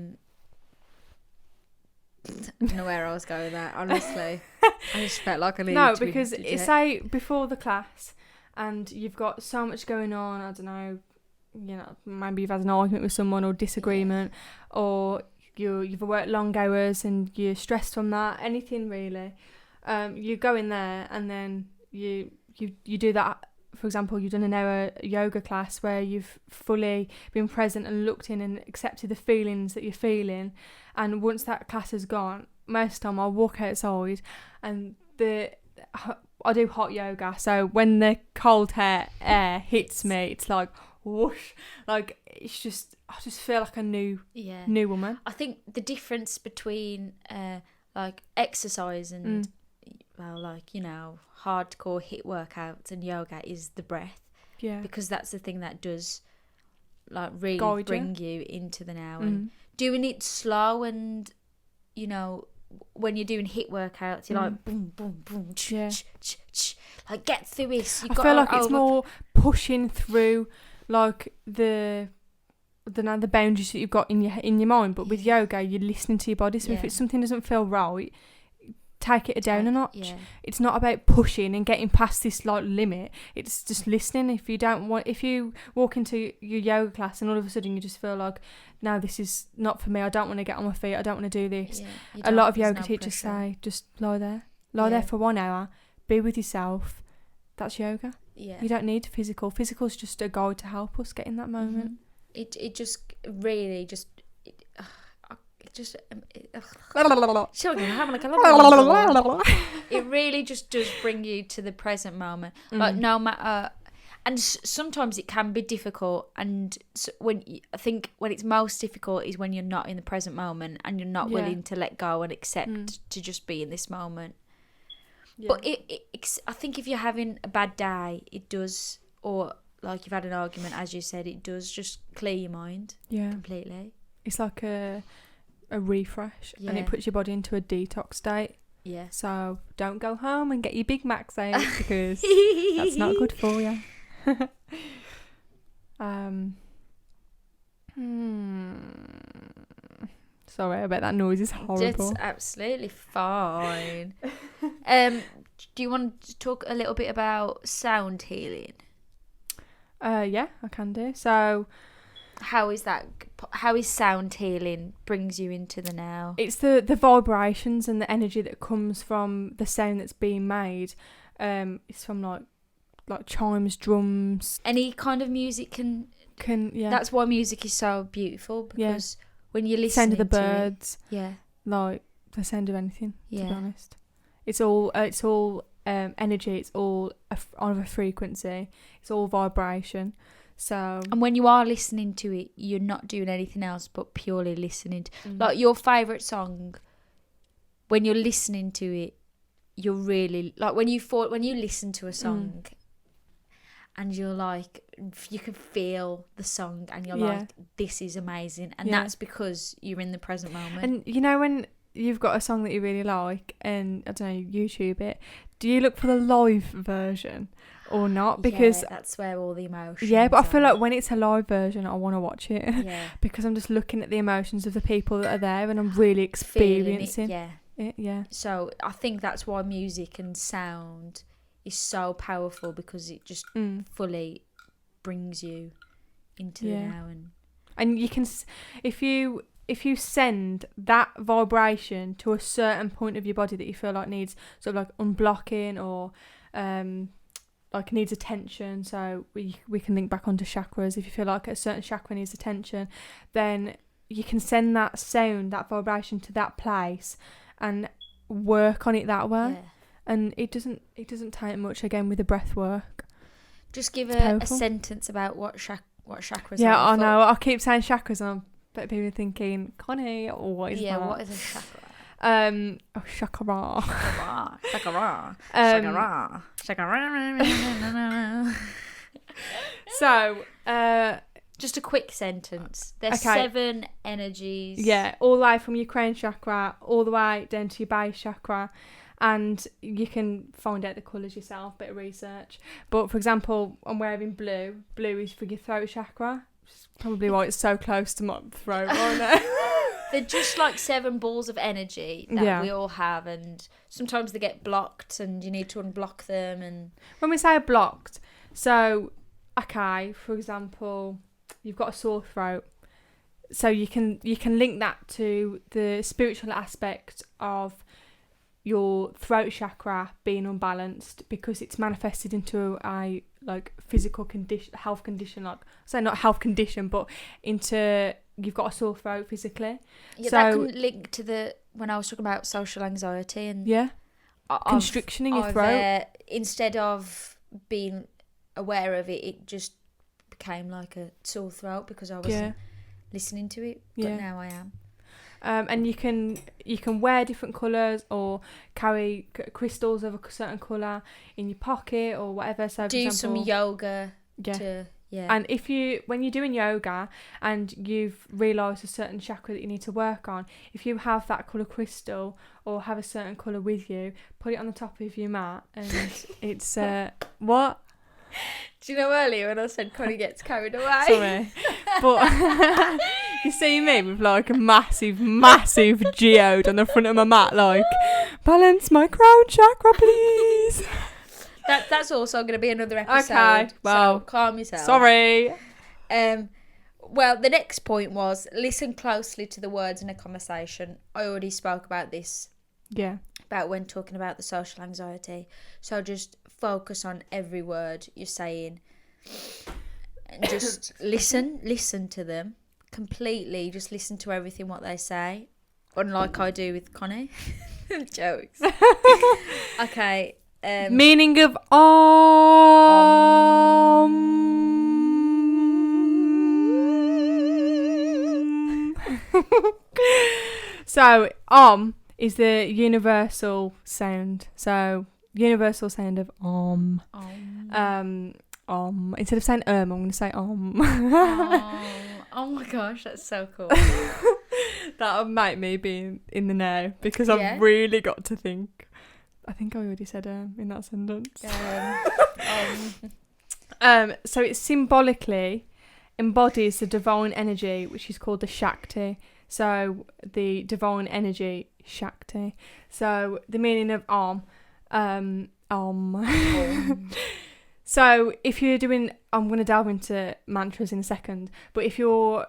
don't know where I was going with that, honestly. I just felt like I needed No, to because interject. say before the class and you've got so much going on, I don't know, maybe you've had an argument with someone or disagreement, or you've worked long hours and you're stressed from that, anything really. You go in there and then you do that. For example, you've done an hour yoga class where you've fully been present and looked in and accepted the feelings that you're feeling. And once that class is gone, most of the time I'll walk outside and I do hot yoga. So when the cold air hits me, it's like whoosh. Like I just feel like a new woman. I think the difference between like exercise and hardcore HIIT workouts and yoga is the breath. Yeah. Because that's the thing that does like really Guide bring you into the now. And doing it slow and, when you're doing HIIT workouts, you're like boom, boom, boom, like get through this. I feel like it's more pushing through like the boundaries that you've got in your mind. But with yoga, you're listening to your body. So if something doesn't feel right, take it down a notch. Yeah. It's not about pushing and getting past this like limit. It's just listening. If you walk into your yoga class and all of a sudden you just feel like, no, this is not for me. I don't want to get on my feet. I don't want to do this. Yeah, a lot of yoga teachers say, just lie there. Lie there for 1 hour. Be with yourself. That's yoga. Yeah. You don't need physical. Physical's just a guide to help us get in that moment. It just really just... It really just does bring you to the present moment. Like no matter, and sometimes it can be difficult. And I think when it's most difficult is when you're not in the present moment and you're not willing to let go and accept to just be in this moment. Yeah. But I think if you're having a bad day, it does, or like you've had an argument, as you said, it does just clear your mind. Yeah, completely. It's like a refresh, and it puts your body into a detox state. Yeah. So don't go home and get your Big Macs out because that's not good for you. Sorry, I bet that noise is horrible. It's absolutely fine. Do you want to talk a little bit about sound healing? Yeah, I can do. So how is sound healing brings you into the now? It's the vibrations and the energy that comes from the sound that's being made. It's from like chimes, drums. Any kind of music can that's why music is so beautiful, because when you listen sound of the birds, like the sound of anything, to be honest. It's all energy, it's all on a frequency, it's all vibration. So, and when you are listening to it, you're not doing anything else but purely listening to, like your favourite song. When you're listening to it, you're really like when you listen to a song and you're like, you can feel the song and you're like, this is amazing, and that's because you're in the present moment. And when you've got a song that you really like and I don't know, YouTube it, do you look for the live version or not? Because that's where all the emotions but I feel like when it's a live version I want to watch it because I'm just looking at the emotions of the people that are there and I'm really experiencing it. Yeah. So I think that's why music and sound is so powerful, because it just fully brings you into the now. And you can, if you send that vibration to a certain point of your body that you feel like needs sort of like unblocking, or like needs attention, so we can link back onto chakras. If you feel like a certain chakra needs attention, then you can send that sound, that vibration to that place and work on it that way. Yeah. And it doesn't take much, again, with the breath work. Just give a sentence about what chakras yeah, are. I know. I keep saying chakras, and I bet people are thinking, Connie, what is that? Yeah, what is a chakra? Chakra. Chakra. So, just a quick sentence. There's 7 energies. Yeah, all the way from your crown chakra, all the way down to your base chakra. And you can find out the colours yourself, bit of research. But for example, I'm wearing blue. Blue is for your throat chakra, which is probably why it's so close to my throat right now. They're just like 7 balls of energy that we all have, and sometimes they get blocked and you need to unblock them. And when we say blocked, so, okay, for example, you've got a sore throat. So you can link that to the spiritual aspect of your throat chakra being unbalanced, because it's manifested into a like physical condition, health condition, like, so not health condition, but into, you've got a sore throat physically. Yeah, so that can link to when I was talking about social anxiety and constriction in your throat. Instead of being aware of it, it just became like a sore throat because I wasn't listening to it. But now I am. And you can wear different colours or carry crystals of a certain colour in your pocket or whatever. So do for example, some yoga. And when you're doing yoga and you've realised a certain chakra that you need to work on, if you have that colour crystal or have a certain colour with you, put it on the top of your mat, and it's what? Do you know earlier when I said Connie gets carried away? Sorry. But you see me with like a massive geode on the front of my mat, like, balance my crown chakra, please. That's also going to be another episode. Okay, well, so calm yourself. Sorry. Well, the next point was listen closely to the words in a conversation. I already spoke about this. Yeah. About when talking about the social anxiety. So just focus on every word you're saying. And just listen to them completely. Just listen to everything what they say. Unlike I do with Connie. Jokes. Okay. Meaning of So is the universal sound. So universal sound of instead of saying I'm going to say Oh my gosh, that's so cool. That'll make me be in the know, because I've really got to think. I think I already said in that sentence. So it symbolically embodies the divine energy, which is called the Shakti. So the divine energy, Shakti. So the meaning of So if you're doing, I'm going to delve into mantras in a second, but if you're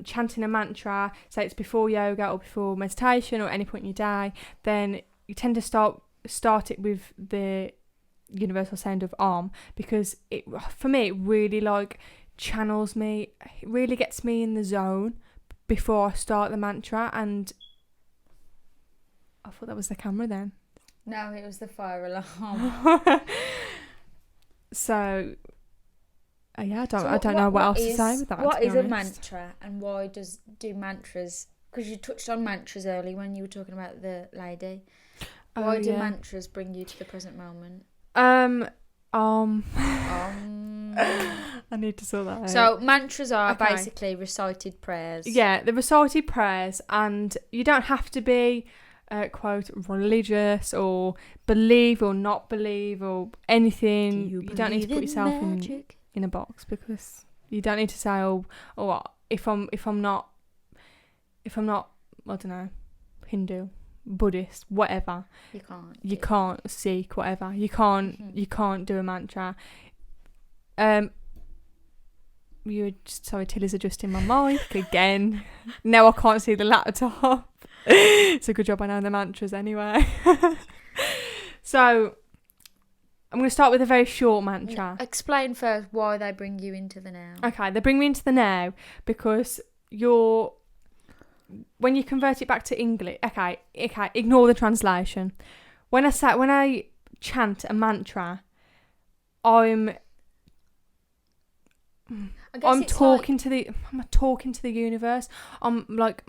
chanting a mantra, say it's before yoga or before meditation or any point in your day, then you tend to start it with the universal sound of because it, for me, it really like channels me. It really gets me in the zone before I start the mantra. And I thought that was the camera then. No, it was the fire alarm. So I don't know what else to say with that. What is a mantra, and why do mantras? Because you touched on mantras early when you were talking about the lady. Why do mantras bring you to the present moment? I need to sort that out. So mantras are basically recited prayers. Yeah, the recited prayers, and you don't have to be quote religious or believe or not believe or anything. You don't need to put yourself in a box, because you don't need to say if I'm not I don't know, Hindu, Buddhist, whatever. You can't Sikh, whatever. You can't do a mantra. You were just, sorry, Tilly's adjusting my mic again. Now I can't see the laptop. It's a good job I know the mantras anyway. So I'm going to start with a very short mantra. Explain first why they bring you into the now. Okay, they bring me into the now because when you convert it back to English, okay, ignore the translation. When I chant a mantra, I'm talking to the universe. I'm like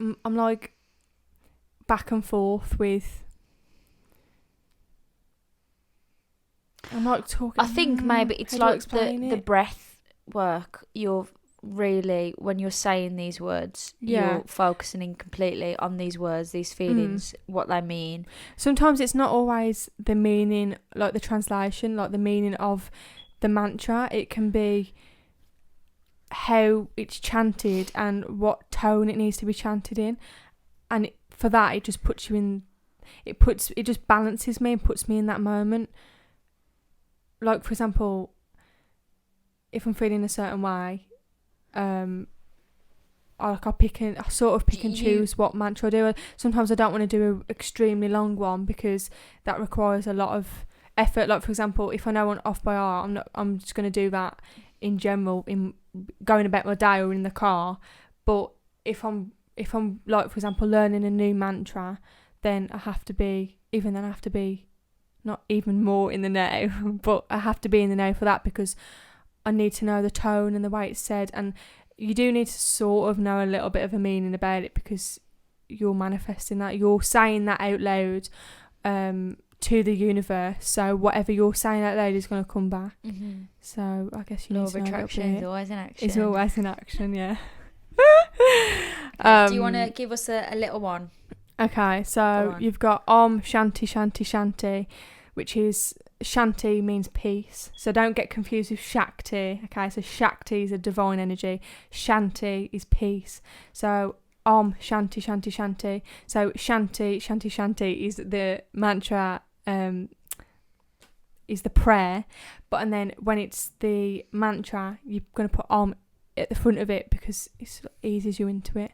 back and forth with. I'm like talking. I think maybe it's like the breath work. You're really, when you're saying these words, you're focusing in completely on these words, these feelings, what they mean. Sometimes it's not always the meaning, like the translation, like the meaning of the mantra. It can be how it's chanted and what tone it needs to be chanted in, and for that it just puts you in. It just balances me and puts me in that moment. Like, for example, if I'm feeling a certain way, I pick and choose what mantra I do. Sometimes I don't want to do an extremely long one because that requires a lot of effort. Like, for example, if I know I'm off by heart, I'm just going to do that in general in going about my day or in the car. But if I'm like, for example, learning a new mantra, then I have to be not even more in the now, but I have to be in the now for that because I need to know the tone and the way it's said, and you do need to sort of know a little bit of a meaning about it because you're manifesting that, you're saying that out loud to the universe, so whatever you're saying out loud is going to come back. So I guess you law need of to know attraction is always in action. It's always in action, yeah. Do you want to give us a little one? Okay, so you've got Om Shanti Shanti Shanti, which is, Shanti means peace. So don't get confused with Shakti. Okay, so Shakti is a divine energy. Shanti is peace. So Om Shanti Shanti Shanti. So Shanti Shanti Shanti is the mantra, is the prayer. But and then when it's the mantra, you're going to put Om at the front of it because it eases you into it.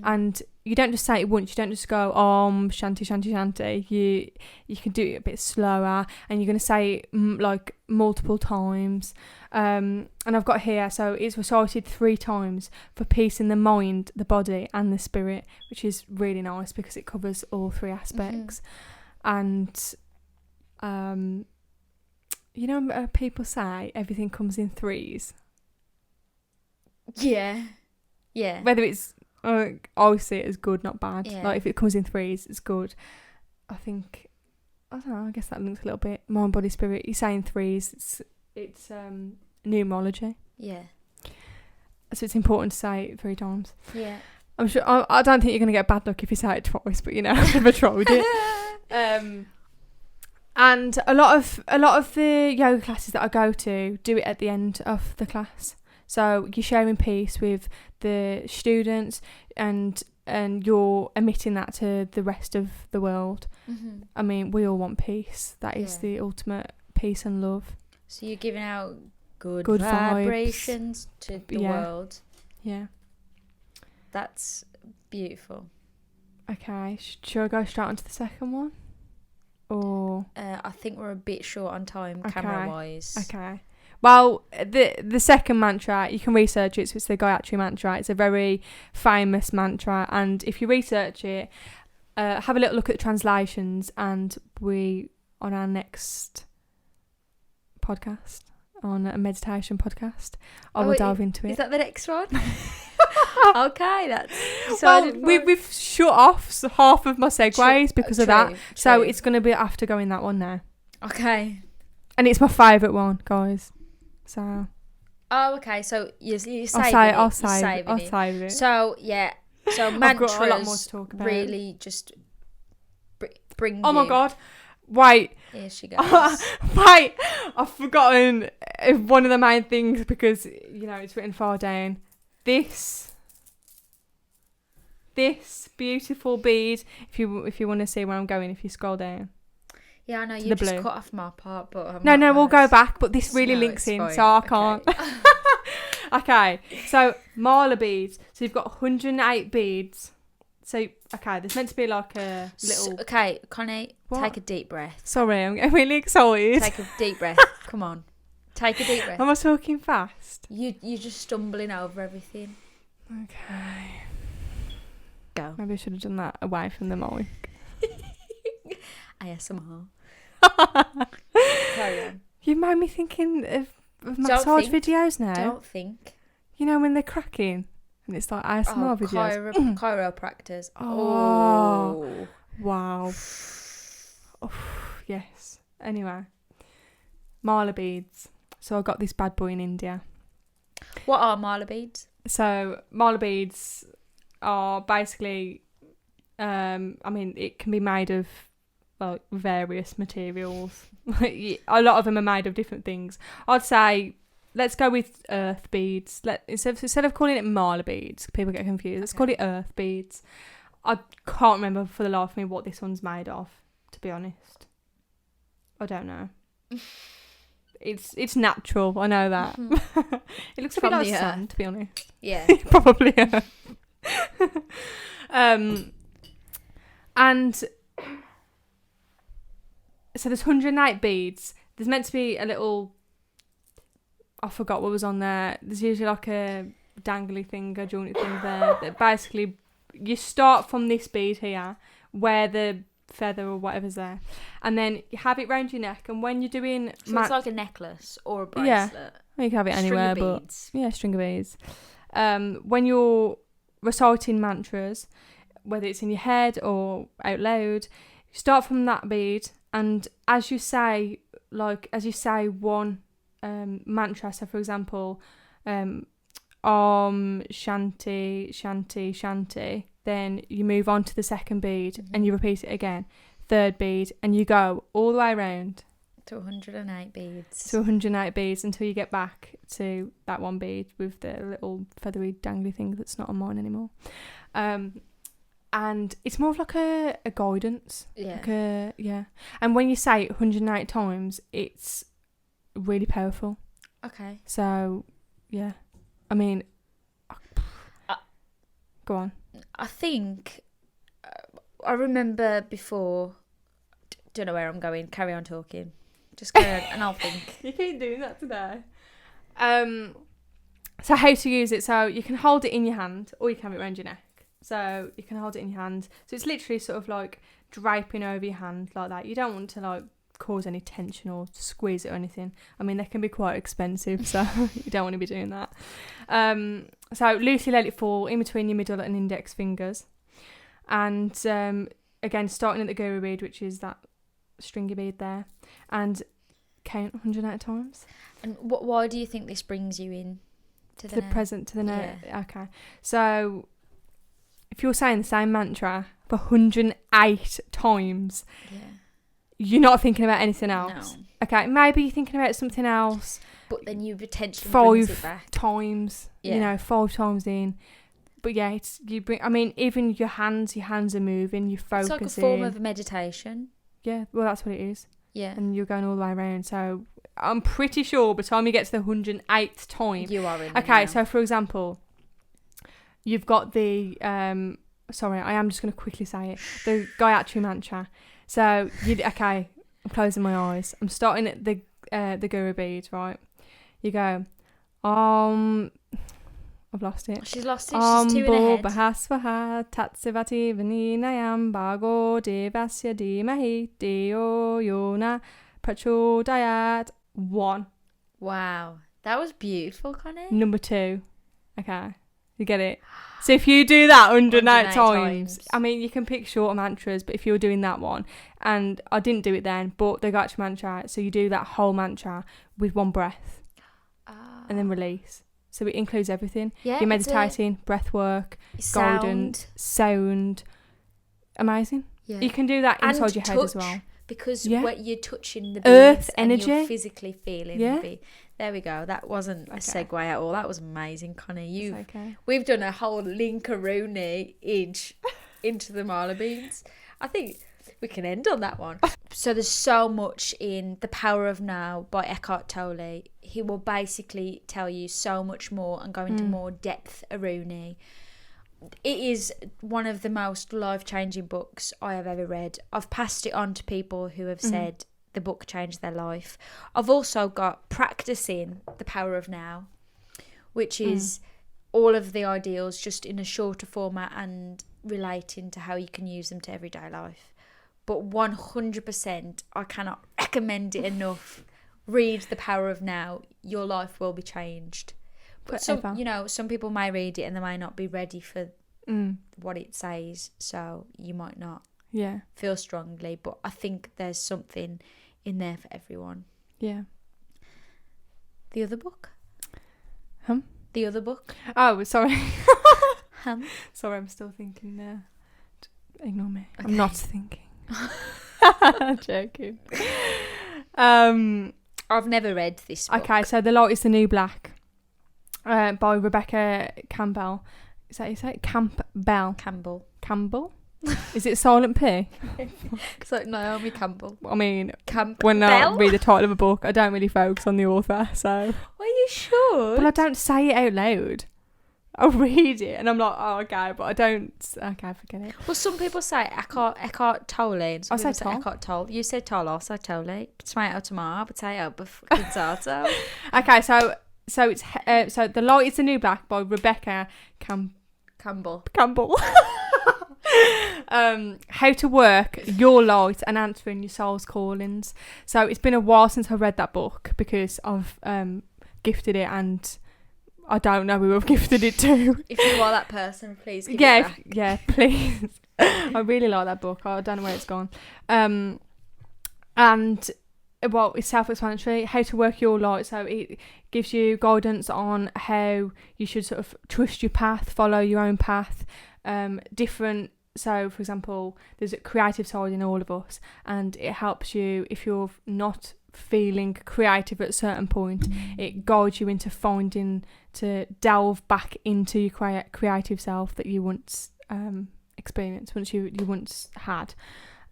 And you don't just say it once, you don't just go Om Shanti Shanti Shanti. You can do it a bit slower, and you're going to say it like multiple times. And I've got here, so it's recited 3 times for peace in the mind, the body and the spirit, which is really nice because it covers all 3 aspects. And you know, people say everything comes in 3s. Yeah. Whether it's I see it as good, not bad. Yeah. Like if it comes in 3s, it's good. I think, I don't know, I guess that links a little bit. Mind, body, spirit. You say in 3s, it's numerology. Yeah. So it's important to say it 3 times. Yeah. I'm sure. I don't think you're gonna get bad luck if you say it twice, but you know, I've never tried it. And a lot of the yoga classes that I go to do it at the end of the class. So you're sharing peace with the students and you're emitting that to the rest of the world. I mean, we all want peace. That is the ultimate peace and love. So you're giving out good vibrations to the world. Yeah. That's beautiful. Okay, should I go straight on to the second one? Or I think we're a bit short on time, camera-wise. Okay. Well, the second mantra, you can research it, so it's the Gayatri mantra. It's a very famous mantra, and if you research it, have a little look at the translations, and on our next podcast, on a meditation podcast, I will delve into it. Is that the next one? Okay, that's... Well, we've shut off half of my segues because of that, so it's going to be after going that one now. Okay. And it's my favourite one, guys. So. Oh, okay. So you're saving I'll save it. So yeah. So mantras I've got a lot more to talk about. Really just bring. Oh my god! Wait. Here she goes. Wait, I've forgotten one of the main things because you know it's written far down. This this beautiful bead. If you want to see where I'm going, if you scroll down. Yeah, I know you just cut off my part, but no, we'll go back. But this really links in, fine. so I can't. Okay, so Marla beads. So you've got 108 beads. So there's meant to be like a little. Okay, Connie, take a deep breath. Sorry, I'm getting really excited. Take a deep breath. Come on, take a deep breath. Am I talking fast? You're just stumbling over everything. Okay. Go. Maybe I should have done that away from the mic. ASMR. Carry on. You made me thinking of massage videos now. Don't think. You know when they're cracking and it's like ASMR videos. Chiropractors. Oh. Wow. Oh, yes. Anyway. Marla beads. So I got this bad boy in India. What are Marla beads? So Marla beads are basically, it can be made of like various materials. A lot of them are made of different things. I'd say let's go with earth beads. Instead of calling it Marla beads, people get confused. Let's call it earth beads. I can't remember for the life of me what this one's made of, to be honest. I don't know. It's natural, I know that. It looks a bit like sand, to be honest. Yeah. Probably. And so there's 108 beads. There's meant to be a little, I forgot what was on there. There's usually like a dangly thing, a jointy thing there. That basically, you start from this bead here, where the feather or whatever's there, and then you have it round your neck, and when you're doing so it's like a necklace or a bracelet. You can have it anywhere, but string of beads. When you're reciting mantras, whether it's in your head or out loud, you start from that bead, and as you say one mantra, so for example, Om Shanti Shanti Shanti, then you move on to the second bead and you repeat it again, third bead, and you go all the way around to 108 beads. To 108 beads until you get back to that one bead with the little feathery dangly thing that's not on mine anymore. And it's more of like a guidance. Yeah. And when you say it 108 times, it's really powerful. Okay. So, yeah. I mean, go on. I think I remember before. Don't know where I'm going. Carry on talking. Just carry on, and I'll think. You keep doing that today. So how to use it? So you can hold it in your hand, or you can have it around your neck. So you can hold it in your hand. So it's literally sort of like draping over your hand like that. You don't want to like cause any tension or squeeze it or anything. I mean, they can be quite expensive, so you don't want to be doing that. So loosely let it fall in between your middle and index fingers. And again, starting at the guru bead, which is that stringy bead there, and count 108 times. And why do you think this brings you in to the present, to the now? Yeah. Okay. So if you're saying the same mantra for 108 times, you're not thinking about anything else. No. Okay, maybe you're thinking about something else. But then you potentially brings it back. 5 times. Yeah. 5 times in. But yeah, even your hands are moving, you're focusing. It's like a form of meditation. Yeah, well, that's what it is. Yeah. And you're going all the way around. So I'm pretty sure by the time you get to the 108th time. You are in Okay, so for example, you've got the, sorry, I am just going to quickly say it, the Gayatri mantra. So, I'm closing my eyes. I'm starting at the guru bead, right? You go, I've lost it. She's lost it. She's 2 in her head. Bahasvaha tatsivati vaninayam bhago devasya dhimahi deo yona prachodayat. 1. Wow. That was beautiful, Connie. Number 2. Okay. You get it? So if you do that 108 times, I mean, you can pick shorter mantras, but if you're doing that one, and I didn't do it then, but the Gayatri mantra, so you do that whole mantra with 1 breath and then release. So it includes everything. Yeah, you're meditating, breath work, guidance, sound. Amazing. Yeah. You can do that inside your head as well. because Yeah. what you're touching the Earth beads and energy. you're physically feeling Yeah. the bead. There we go. That wasn't a Okay. segue at all. That was amazing, Connie. It's okay. We've done a whole Linkaroonie inch into the Marla beans. I think we can end on that one. So there's so much in The Power of Now by Eckhart Tolle. He will basically tell you so much more and go into more depth around. It is one of the most life-changing books I have ever read. I've passed it on to people who have said the book changed their life. I've also got Practicing The Power of Now, which is all of the ideals just in a shorter format and relating to how you can use them to everyday life. But 100%, I cannot recommend it enough. Read The Power of Now. Your life will be changed. But some people may read it and they may not be ready for what it says, so you might not feel strongly. But I think there's something in there for everyone. Yeah. The other book? The other book? Oh, sorry. Sorry, I'm still thinking there. Ignore me. Okay. I'm not thinking. Joking. I've never read this book. Okay, so The Light is the New Black by Rebecca Campbell. Is that you say? Campbell? Is it silent P? It's like Naomi Campbell. I mean, Campbell? when I read the title of a book, I don't really focus on the author, so... Well, you should. But I don't say it out loud. I read it and I'm like, oh, okay, but I don't... Okay, forget it. Well, some people say Eckhart Tolle. And some I people say say Eckhart Tolle. You say Tolle, I say Tolle. Tomato, tomato, potato, potato. Okay, so it's so The Light is the New Black by Rebecca Campbell. How to work your light and answering your soul's callings. So it's been a while since I read that book because I've gifted it and I don't know who I've gifted it to. If you are that person, please give it back. Yeah, please. I really like that book. I don't know where it's gone. And well, it's self-explanatory. How to work your light. So it gives you guidance on how you should sort of trust your path, follow your own path. Different. So, for example, there's a creative side in all of us, and it helps you if you're not feeling creative at a certain point. It guides you into finding to delve back into your creative self that you once experienced, once you once had.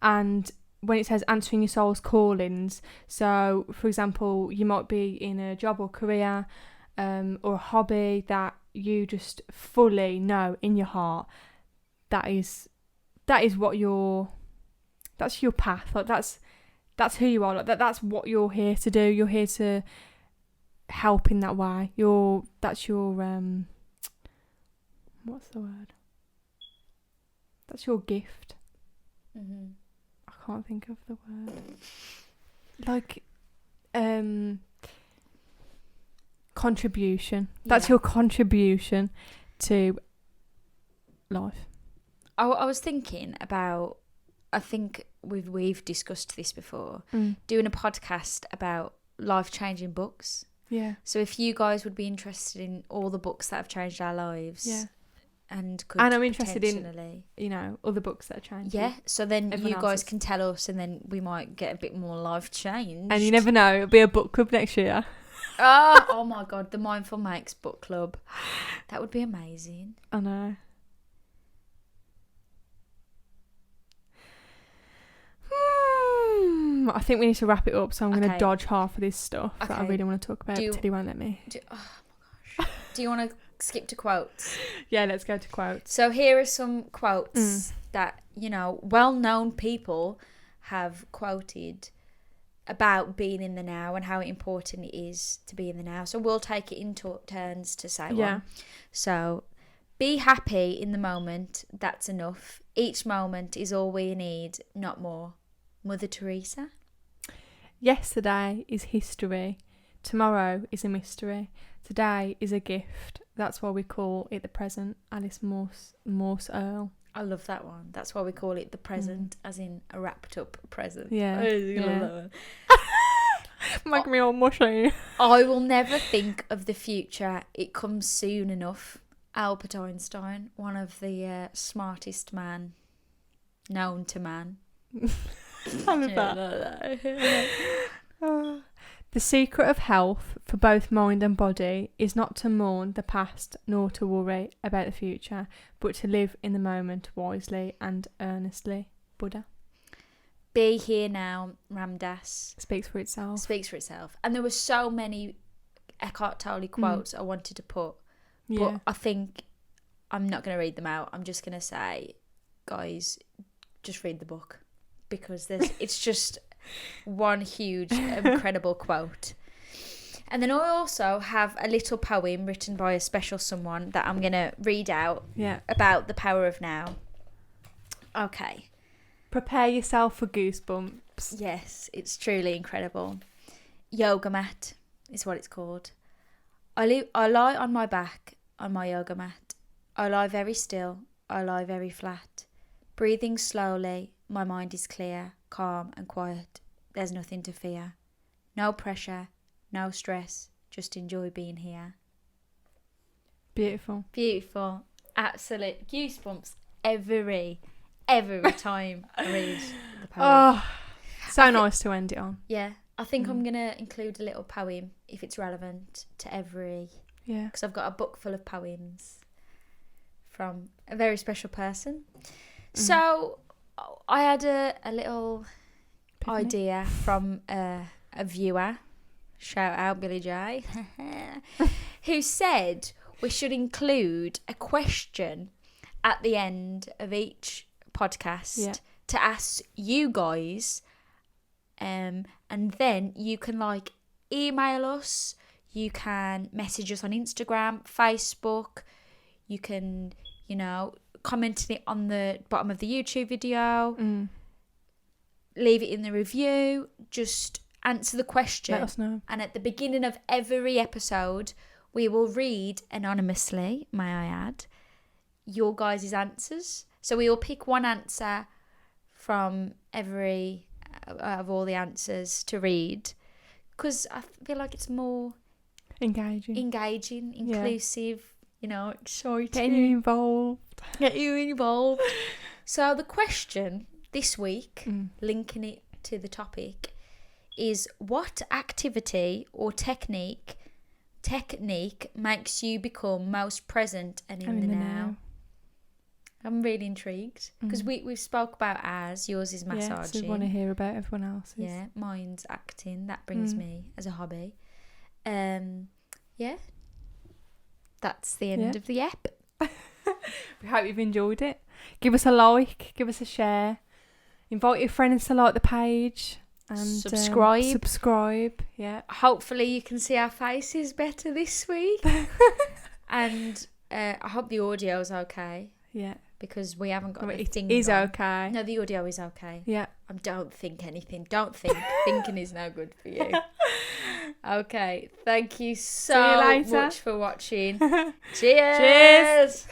And when it says answering your soul's callings, so for example, you might be in a job or career or a hobby that you just fully know in your heart that is what that's your path. Like that's who you are. Like that's what you're here to do. You're here to help in that way. That's your what's the word? That's your gift. I can't think of the word. Like contribution. That's your contribution to life. I was thinking about, I think we've discussed this before, doing a podcast about life-changing books. Yeah. So if you guys would be interested in all the books that have changed our lives, and I'm interested in other books that are changed. Yeah. So then you guys can tell us, and then we might get a bit more life change. And you never know, it'll be a book club next year. Oh my God, the Mindful M8s book club. That would be amazing. I know. I think we need to wrap it up, so I'm going to dodge half of this stuff that I really want to talk about. Tilly won't let me. Oh my gosh. Do you want to skip to quotes? Yeah, let's go to quotes. So here are some quotes that, well-known people have quoted about being in the now and how important it is to be in the now. So we'll take it in turns to say one. So, be happy in the moment, that's enough. Each moment is all we need, not more. Mother Teresa. Yesterday is history. Tomorrow is a mystery. Today is a gift. That's why we call it the present. Alice Morse Earl. I love that one. That's why we call it the present, as in a wrapped up present. Yeah. Yeah. Make me all mushy. I will never think of the future. It comes soon enough. Albert Einstein, one of the smartest man known to man. I love that. The secret of health for both mind and body is not to mourn the past nor to worry about the future, but to live in the moment wisely and earnestly. Buddha. Be here now, Ramdas. Speaks for itself. Speaks for itself. And there were so many Eckhart Tolle quotes I wanted to put, but I think I'm not going to read them out. I'm just going to say, guys, just read the book, because it's just one huge, incredible quote. And then I also have a little poem written by a special someone that I'm going to read out about the power of now. Okay. Prepare yourself for goosebumps. Yes, it's truly incredible. Yoga mat is what it's called. I lie on my back on my yoga mat. I lie very still. I lie very flat. Breathing slowly, my mind is clear, calm and quiet. There's nothing to fear. No pressure, no stress. Just enjoy being here. Beautiful. Beautiful. Absolute goosebumps every time I read the poem. Oh, so nice to end it on. Yeah. I think I'm going to include a little poem if it's relevant to every... Yeah. Because I've got a book full of poems from a very special person. So I had a little idea from a viewer, shout out Billy J, who said we should include a question at the end of each podcast to ask you guys, and then you can like email us, you can message us on Instagram, Facebook, you can, you know, comment it on the bottom of the YouTube video, leave it in the review, just answer the question. Let us know. And at the beginning of every episode, we will read anonymously, may I add, your guys' answers. So we will pick one answer from every of all the answers to read, because I feel like it's more engaging, inclusive, you know, exciting. Getting you involved. So the question this week, linking it to the topic, is what activity or technique makes you become most present and in the now? I'm really intrigued because we spoke about ours. Yours is massaging. Yeah, so we want to hear about everyone else's. Yeah, mine's acting. That brings me as a hobby. Yeah, that's the end of the ep. We hope you've enjoyed it. Give us a like, give us a share, invite your friends to like the page, and subscribe. Yeah. Hopefully you can see our faces better this week, and I hope the audio is okay. Yeah. Because we haven't got anything. It is on. okay. No, the audio is okay. Yeah. Don't think anything. Don't think. Thinking is no good for you. Okay. Thank you so much for watching. Cheers. Cheers.